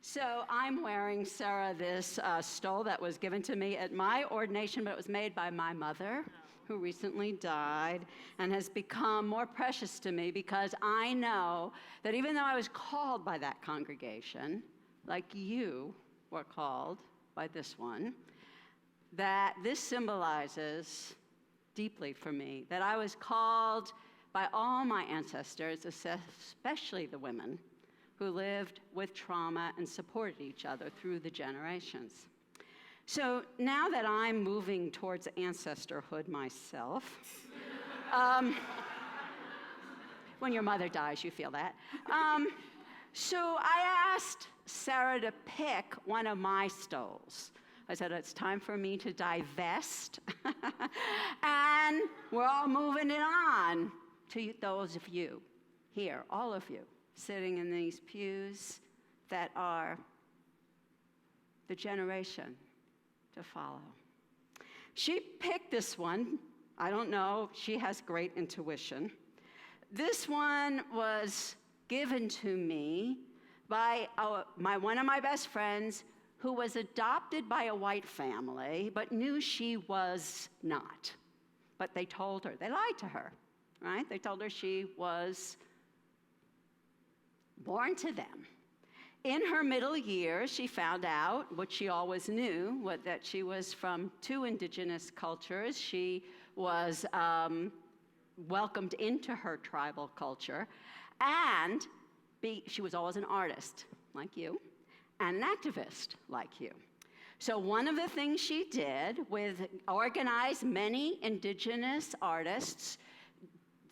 So I'm wearing, Sara, this stole that was given to me at my ordination, but it was made by my mother, who recently died, and has become more precious to me because I know that even though I was called by that congregation, like you were called by this one, that this symbolizes deeply for me that I was called by all my ancestors, especially the women who lived with trauma and supported each other through the generations. So now that I'm moving towards ancestorhood myself, when your mother dies, you feel that. So I asked Sara to pick one of my stoles. I said, it's time for me to divest. And we're all moving it on to those of you here, all of you, sitting in these pews that are the generation to follow. She picked this one. I don't know. She has great intuition. This one was given to me by one of my best friends who was adopted by a white family, but knew she was not. But they told her, they lied to her, right? They told her she was born to them. In her middle years, she found out what she always knew, that she was from two indigenous cultures. She was welcomed into her tribal culture, and she was always an artist, like you, and an activist, like you. So one of the things she did was organize many indigenous artists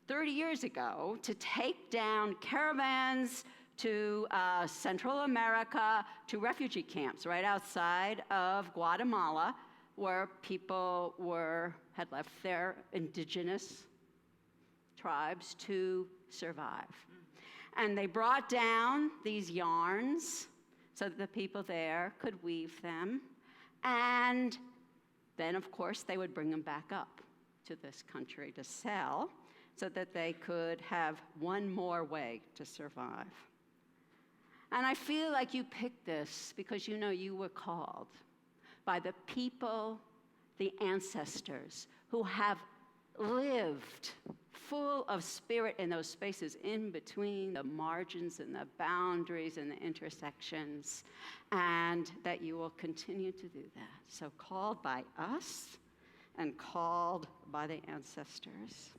30 years ago to take down caravans to Central America, to refugee camps right outside of Guatemala, where people had left their indigenous tribes to survive. And they brought down these yarns so that the people there could weave them. And then, of course, they would bring them back up to this country to sell so that they could have one more way to survive. And I feel like you picked this because you know you were called by the people, the ancestors, who have lived full of spirit in those spaces in between the margins and the boundaries and the intersections, and that you will continue to do that. So called by us and called by the ancestors.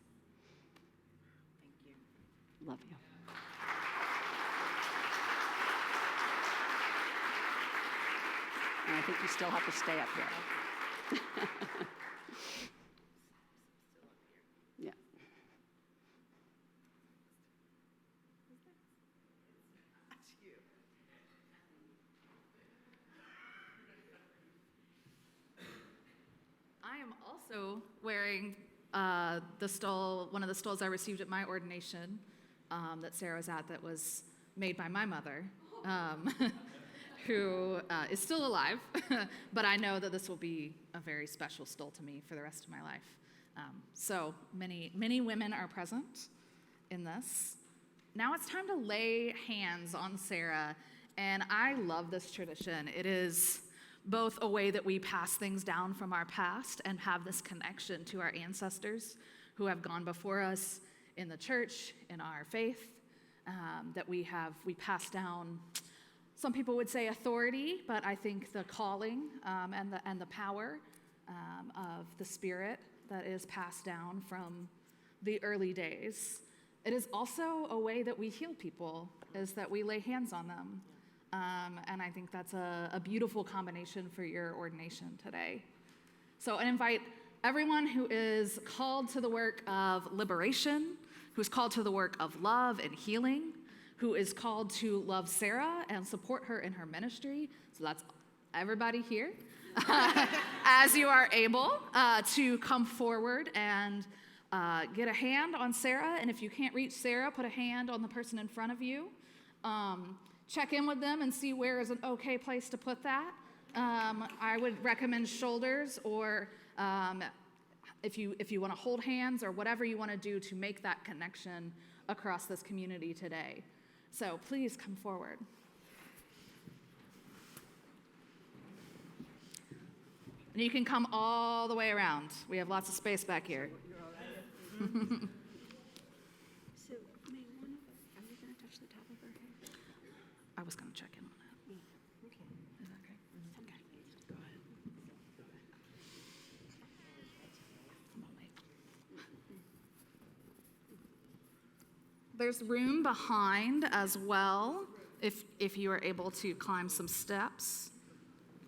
Thank you. Love you. And I think you still have to stay up here. Yeah. I am also wearing one of the stoles I received at my ordination that Sarah was at, that was made by my mother, who is still alive, but I know that this will be a very special stole to me for the rest of my life. So many women are present in this. Now it's time to lay hands on Sara, and I love this tradition. It is both a way that we pass things down from our past and have this connection to our ancestors who have gone before us in the church, in our faith, that we pass down. Some people would say authority, but I think the calling and the power of the Spirit that is passed down from the early days. It is also a way that we heal people, is that we lay hands on them. And I think that's a beautiful combination for your ordination today. So I invite everyone who is called to the work of liberation, who's called to the work of love and healing, who is called to love Sara and support her in her ministry. So that's everybody here. As you are able to come forward and get a hand on Sara. And if you can't reach Sara, put a hand on the person in front of you. Check in with them and see where is an okay place to put that. I would recommend shoulders, or if you want to hold hands, or whatever you want to do to make that connection across this community today. So please come forward. And you can come all the way around. We have lots of space back here. So, are you going to touch the top of her head? I was going to check in on that. Okay. Is that okay? Okay. Go ahead. Come on, wait. There's room behind as well, if you are able to climb some steps.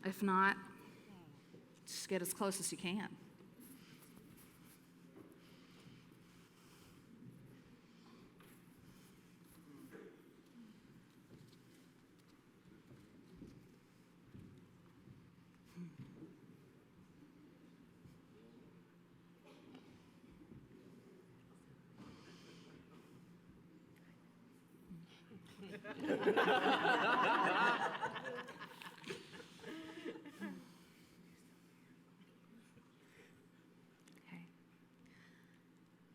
If not, just get as close as you can. Okay.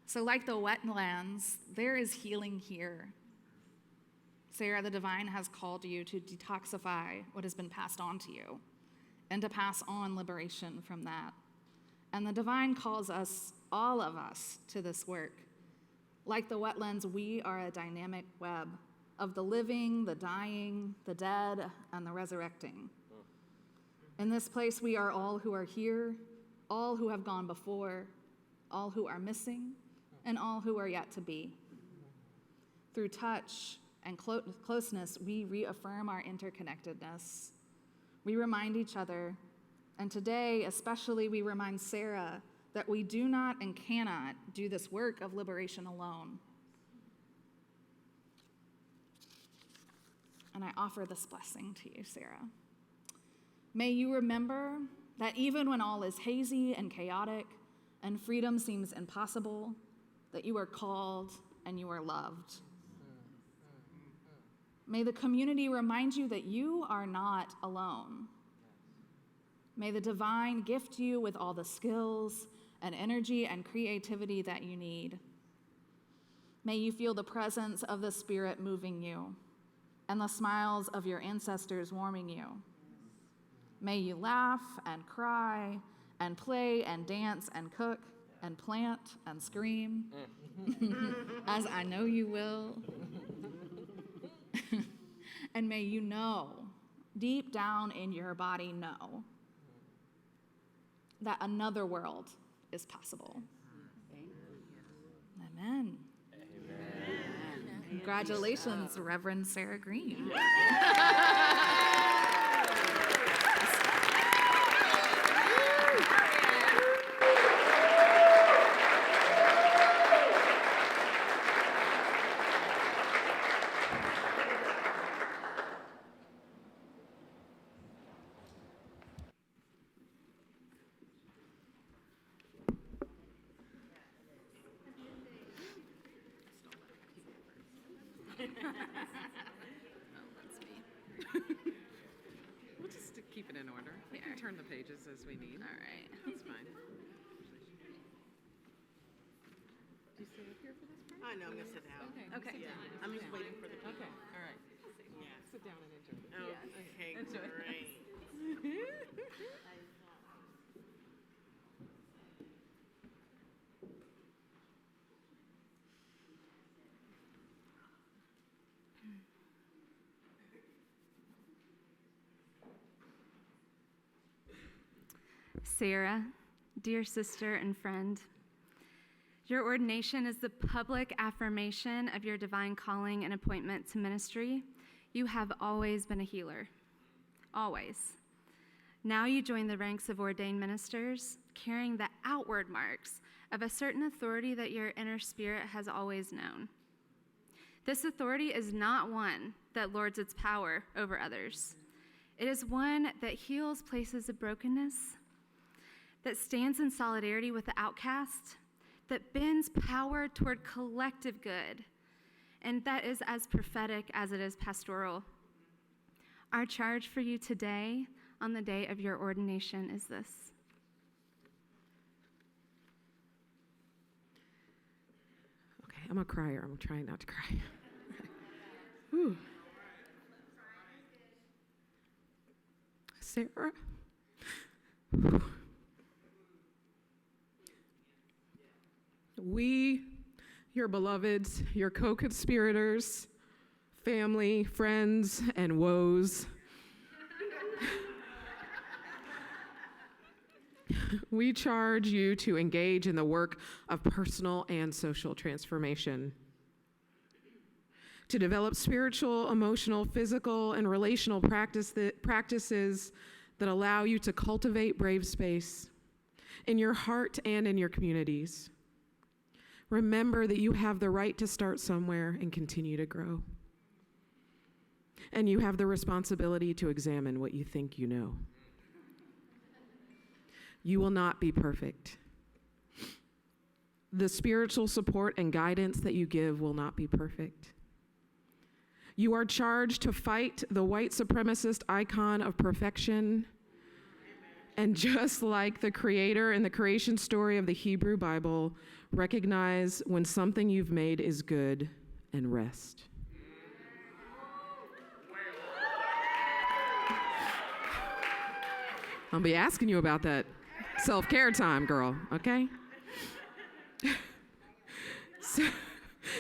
So like the wetlands, there is healing here. Sarah, the divine has called you to detoxify what has been passed on to you and to pass on liberation from that. And the divine calls us, all of us, to this work. Like the wetlands, we are a dynamic web of the living, the dying, the dead, and the resurrecting. In this place, we are all who are here, all who have gone before, all who are missing, and all who are yet to be. Through touch and closeness, we reaffirm our interconnectedness. We remind each other, and today especially we remind Sarah that we do not and cannot do this work of liberation alone. And I offer this blessing to you, Sarah. May you remember that even when all is hazy and chaotic and freedom seems impossible, that you are called and you are loved. May the community remind you that you are not alone. May the divine gift you with all the skills and energy and creativity that you need. May you feel the presence of the Spirit moving you and the smiles of your ancestors warming you. May you laugh and cry and play and dance and cook and plant and scream, as I know you will. And may you know, deep down in your body, know that another world is possible. Amen. Amen. Congratulations, Reverend Sara Green. We'll just keep it in order. We can turn the pages as we need. All right. That's fine. Do you stay up here for this part? I know, I'm gonna sit down. Okay. Yeah, I'm just waiting for the people. Okay, all right. Yeah. Sit down and enjoy. Okay, Enjoy. great. Sarah, dear sister and friend, your ordination is the public affirmation of your divine calling and appointment to ministry. You have always been a healer, always. Now you join the ranks of ordained ministers, carrying the outward marks of a certain authority that your inner spirit has always known. This authority is not one that lords its power over others. It is one that heals places of brokenness, that stands in solidarity with the outcast, that bends power toward collective good, and that is as prophetic as it is pastoral. Our charge for you today, on the day of your ordination, is this. Okay, I'm a crier. I'm trying not to cry. Whew. Sarah? We, your beloveds, your co-conspirators, family, friends, and woes, we charge you to engage in the work of personal and social transformation, to develop spiritual, emotional, physical, and relational practices that allow you to cultivate brave space in your heart and in your communities. Remember that you have the right to start somewhere and continue to grow. And you have the responsibility to examine what you think you know. You will not be perfect. The spiritual support and guidance that you give will not be perfect. You are charged to fight the white supremacist icon of perfection. And just like the creator in the creation story of the Hebrew Bible, recognize when something you've made is good and rest. I'll be asking you about that self-care time, girl, okay?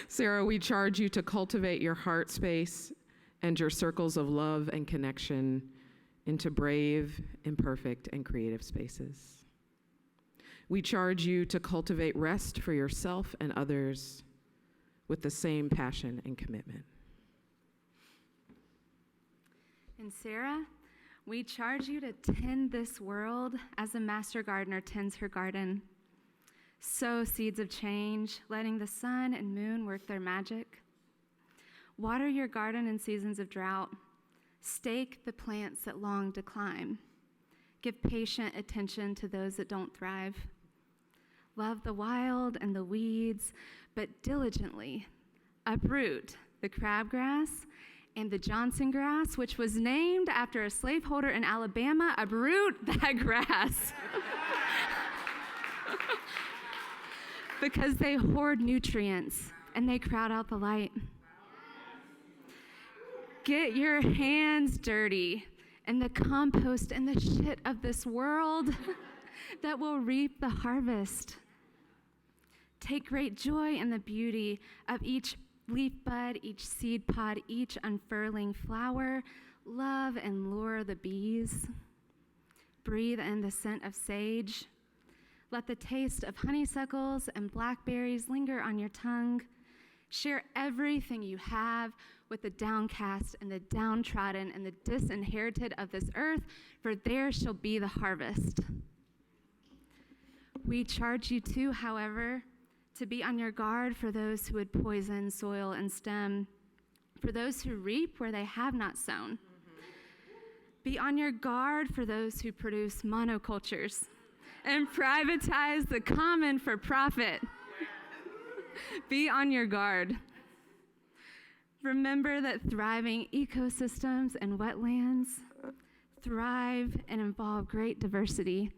Sara, we charge you to cultivate your heart space and your circles of love and connection into brave, imperfect, and creative spaces. We charge you to cultivate rest for yourself and others with the same passion and commitment. And Sara, we charge you to tend this world as a master gardener tends her garden. Sow seeds of change, letting the sun and moon work their magic. Water your garden in seasons of drought. Stake the plants that long to climb. Give patient attention to those that don't thrive. Love the wild and the weeds, but diligently uproot the crabgrass and the Johnson grass, which was named after a slaveholder in Alabama. Uproot that grass. Because they hoard nutrients and they crowd out the light. Get your hands dirty in the compost and the shit of this world that will reap the harvest. Take great joy in the beauty of each leaf bud, each seed pod, each unfurling flower. Love and lure the bees. Breathe in the scent of sage. Let the taste of honeysuckles and blackberries linger on your tongue. Share everything you have with the downcast and the downtrodden and the disinherited of this earth, for there shall be the harvest. We charge you too, however, to be on your guard for those who would poison soil and stem, for those who reap where they have not sown. Be on your guard for those who produce monocultures and privatize the common for profit. Be on your guard. Remember that thriving ecosystems and wetlands thrive and involve great diversity,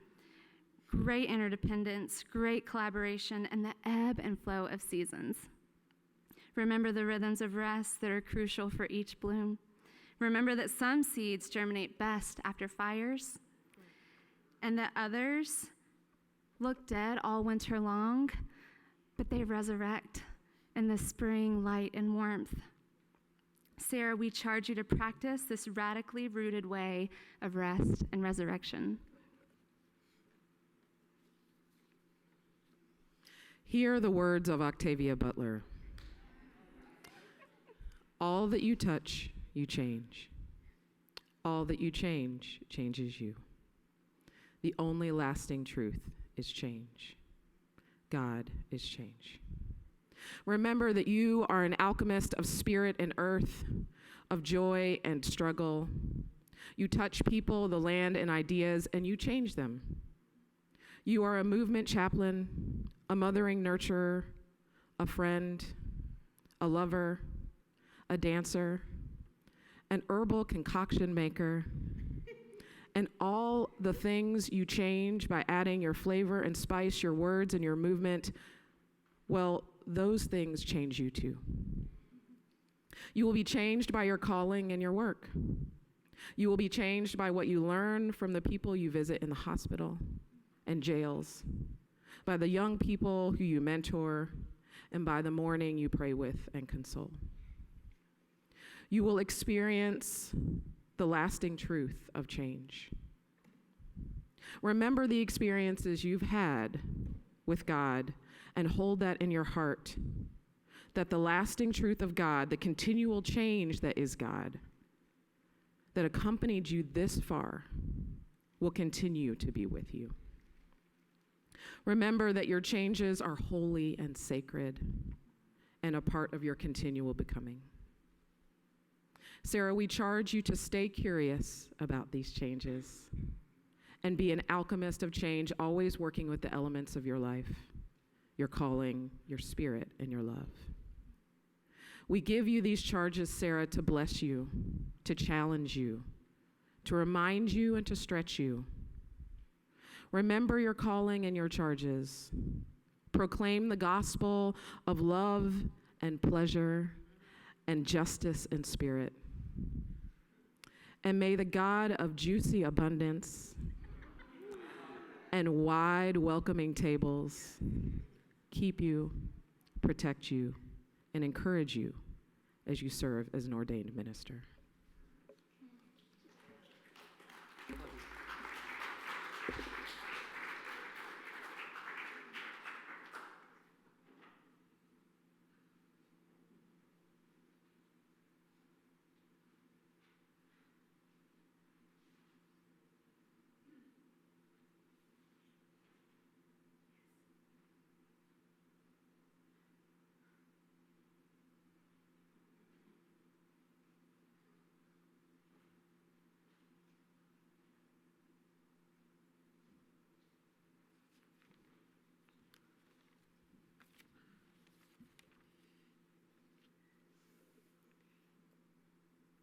great interdependence, great collaboration, and the ebb and flow of seasons. Remember the rhythms of rest that are crucial for each bloom. Remember that some seeds germinate best after fires, and that others look dead all winter long, but they resurrect in the spring light and warmth. Sara, we charge you to practice this radically rooted way of rest and resurrection. Hear the words of Octavia Butler. All that you touch, you change. All that you change, changes you. The only lasting truth is change. God is change. Remember that you are an alchemist of spirit and earth, of joy and struggle. You touch people, the land, and ideas, and you change them. You are a movement chaplain, a mothering nurturer, a friend, a lover, a dancer, an herbal concoction maker, and all the things you change by adding your flavor and spice, your words and your movement, well, those things change you too. You will be changed by your calling and your work. You will be changed by what you learn from the people you visit in the hospital and jails, by the young people who you mentor, and by the morning you pray with and console. You will experience the lasting truth of change. Remember the experiences you've had with God and hold that in your heart, that the lasting truth of God, the continual change that is God, that accompanied you this far, will continue to be with you. Remember that your changes are holy and sacred and a part of your continual becoming. Sara, we charge you to stay curious about these changes and be an alchemist of change, always working with the elements of your life, your calling, your spirit, and your love. We give you these charges, Sara, to bless you, to challenge you, to remind you and to stretch you. Remember your calling and your charges. Proclaim the gospel of love and pleasure and justice in spirit. And may the God of juicy abundance and wide welcoming tables keep you, protect you, and encourage you as you serve as an ordained minister.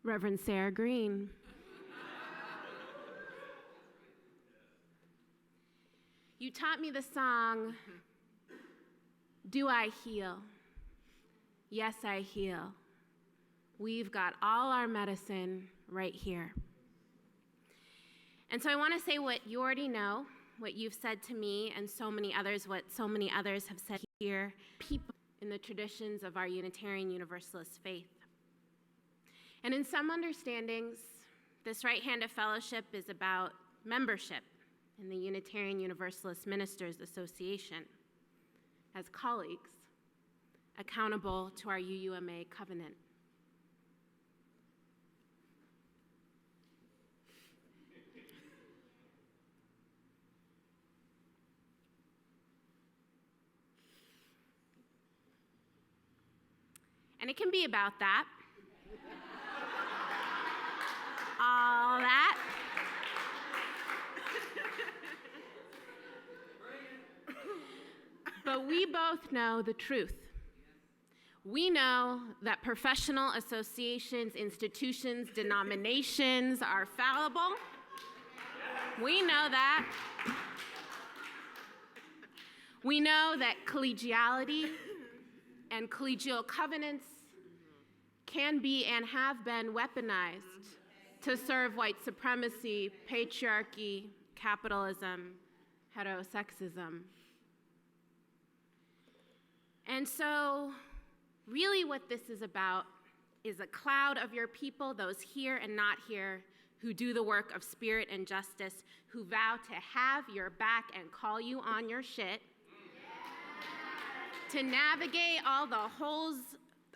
Reverend Sara Green. You taught me the song, Do I Heal? Yes, I heal. We've got all our medicine right here. And so I want to say what you already know, what you've said to me and so many others, what so many others have said here, people in the traditions of our Unitarian Universalist faith. And in some understandings, this right hand of fellowship is about membership in the Unitarian Universalist Ministers Association as colleagues accountable to our UUMA covenant. And it can be about that. All that. But we both know the truth. We know that professional associations, institutions, denominations are fallible. We know that. We know that collegiality and collegial covenants can be and have been weaponized to serve white supremacy, patriarchy, capitalism, heterosexism. And so, really what this is about is a cloud of your people, those here and not here, who do the work of spirit and justice, who vow to have your back and call you on your shit, to navigate all the holes,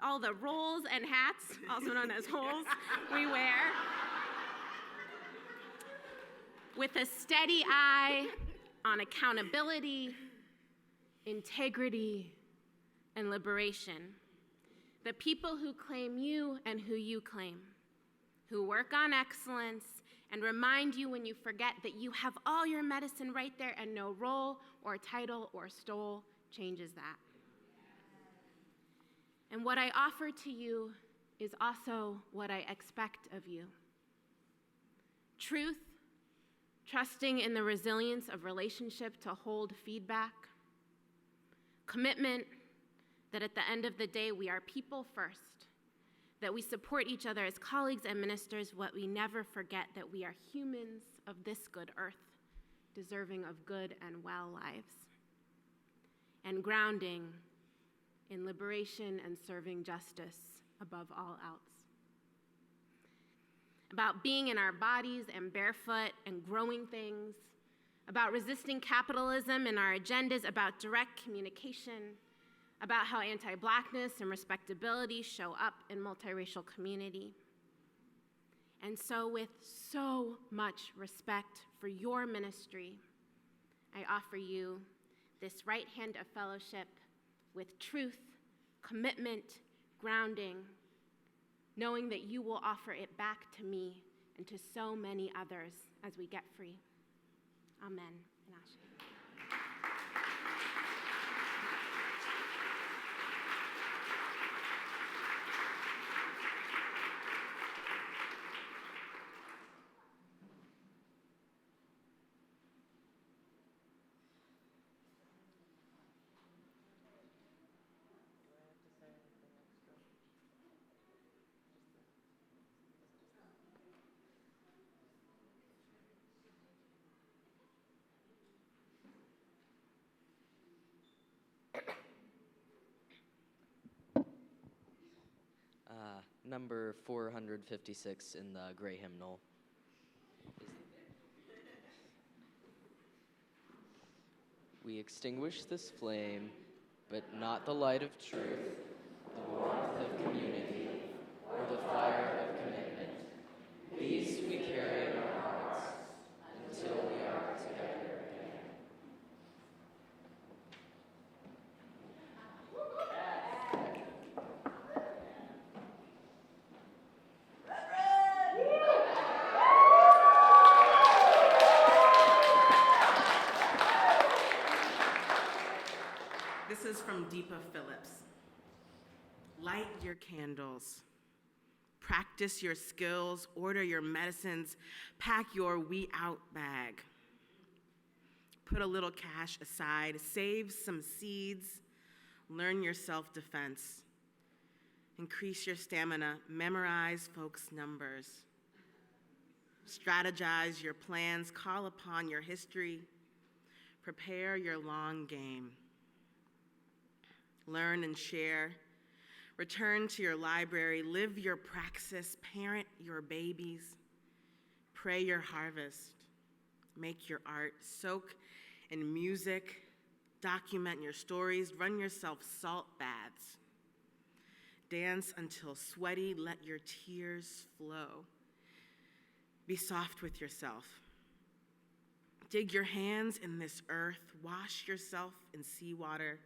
all the roles and hats, also known as holes, we wear, with a steady eye on accountability, integrity, and liberation. The people who claim you and who you claim, who work on excellence and remind you when you forget that you have all your medicine right there and no role or title or stole changes that. And what I offer to you is also what I expect of you. Truth, trusting in the resilience of relationship to hold feedback. Commitment that at the end of the day, we are people first, that we support each other as colleagues and ministers, what we never forget, that we are humans of this good earth, deserving of good and well lives. And grounding in liberation and serving justice above all else. About being in our bodies and barefoot and growing things, about resisting capitalism and our agendas, about direct communication, about how anti-Blackness and respectability show up in multiracial community. And so with so much respect for your ministry, I offer you this right hand of fellowship with truth, commitment, grounding, knowing that you will offer it back to me and to so many others as we get free. Amen and ashe. number 456 in the gray hymnal. We extinguish this flame, but not the light of truth, the warmth of community, or the fire of commitment. These we carry in our hearts until we are together again. This is from Deepa Phillips. Light your candles. Practice your skills, order your medicines, pack your we out bag. Put a little cash aside, save some seeds, learn your self-defense. Increase your stamina, memorize folks' numbers. Strategize your plans, call upon your history, prepare your long game. Learn and share. Return to your library, live your praxis, parent your babies, pray your harvest, make your art, soak in music, document your stories, run yourself salt baths. Dance until sweaty, let your tears flow. Be soft with yourself. Dig your hands in this earth, wash yourself in seawater,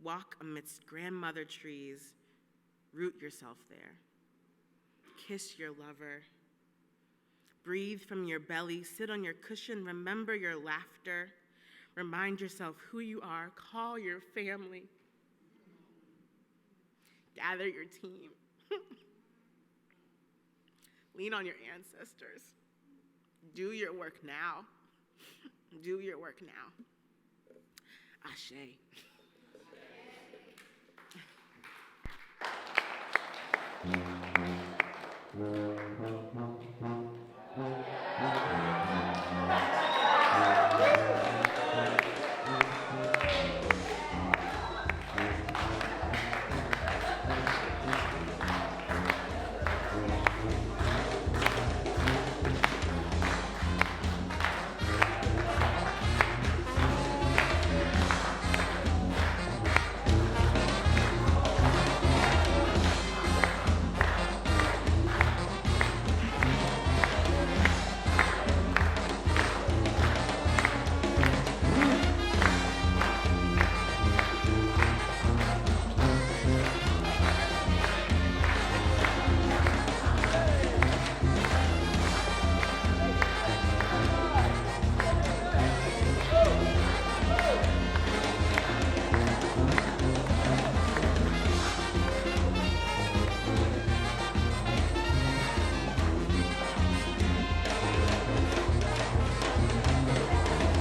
walk amidst grandmother trees, root yourself there. Kiss your lover. Breathe from your belly, sit on your cushion, remember your laughter. Remind yourself who you are, call your family. Gather your team. Lean on your ancestors. Do your work now. Do your work now. Ashe.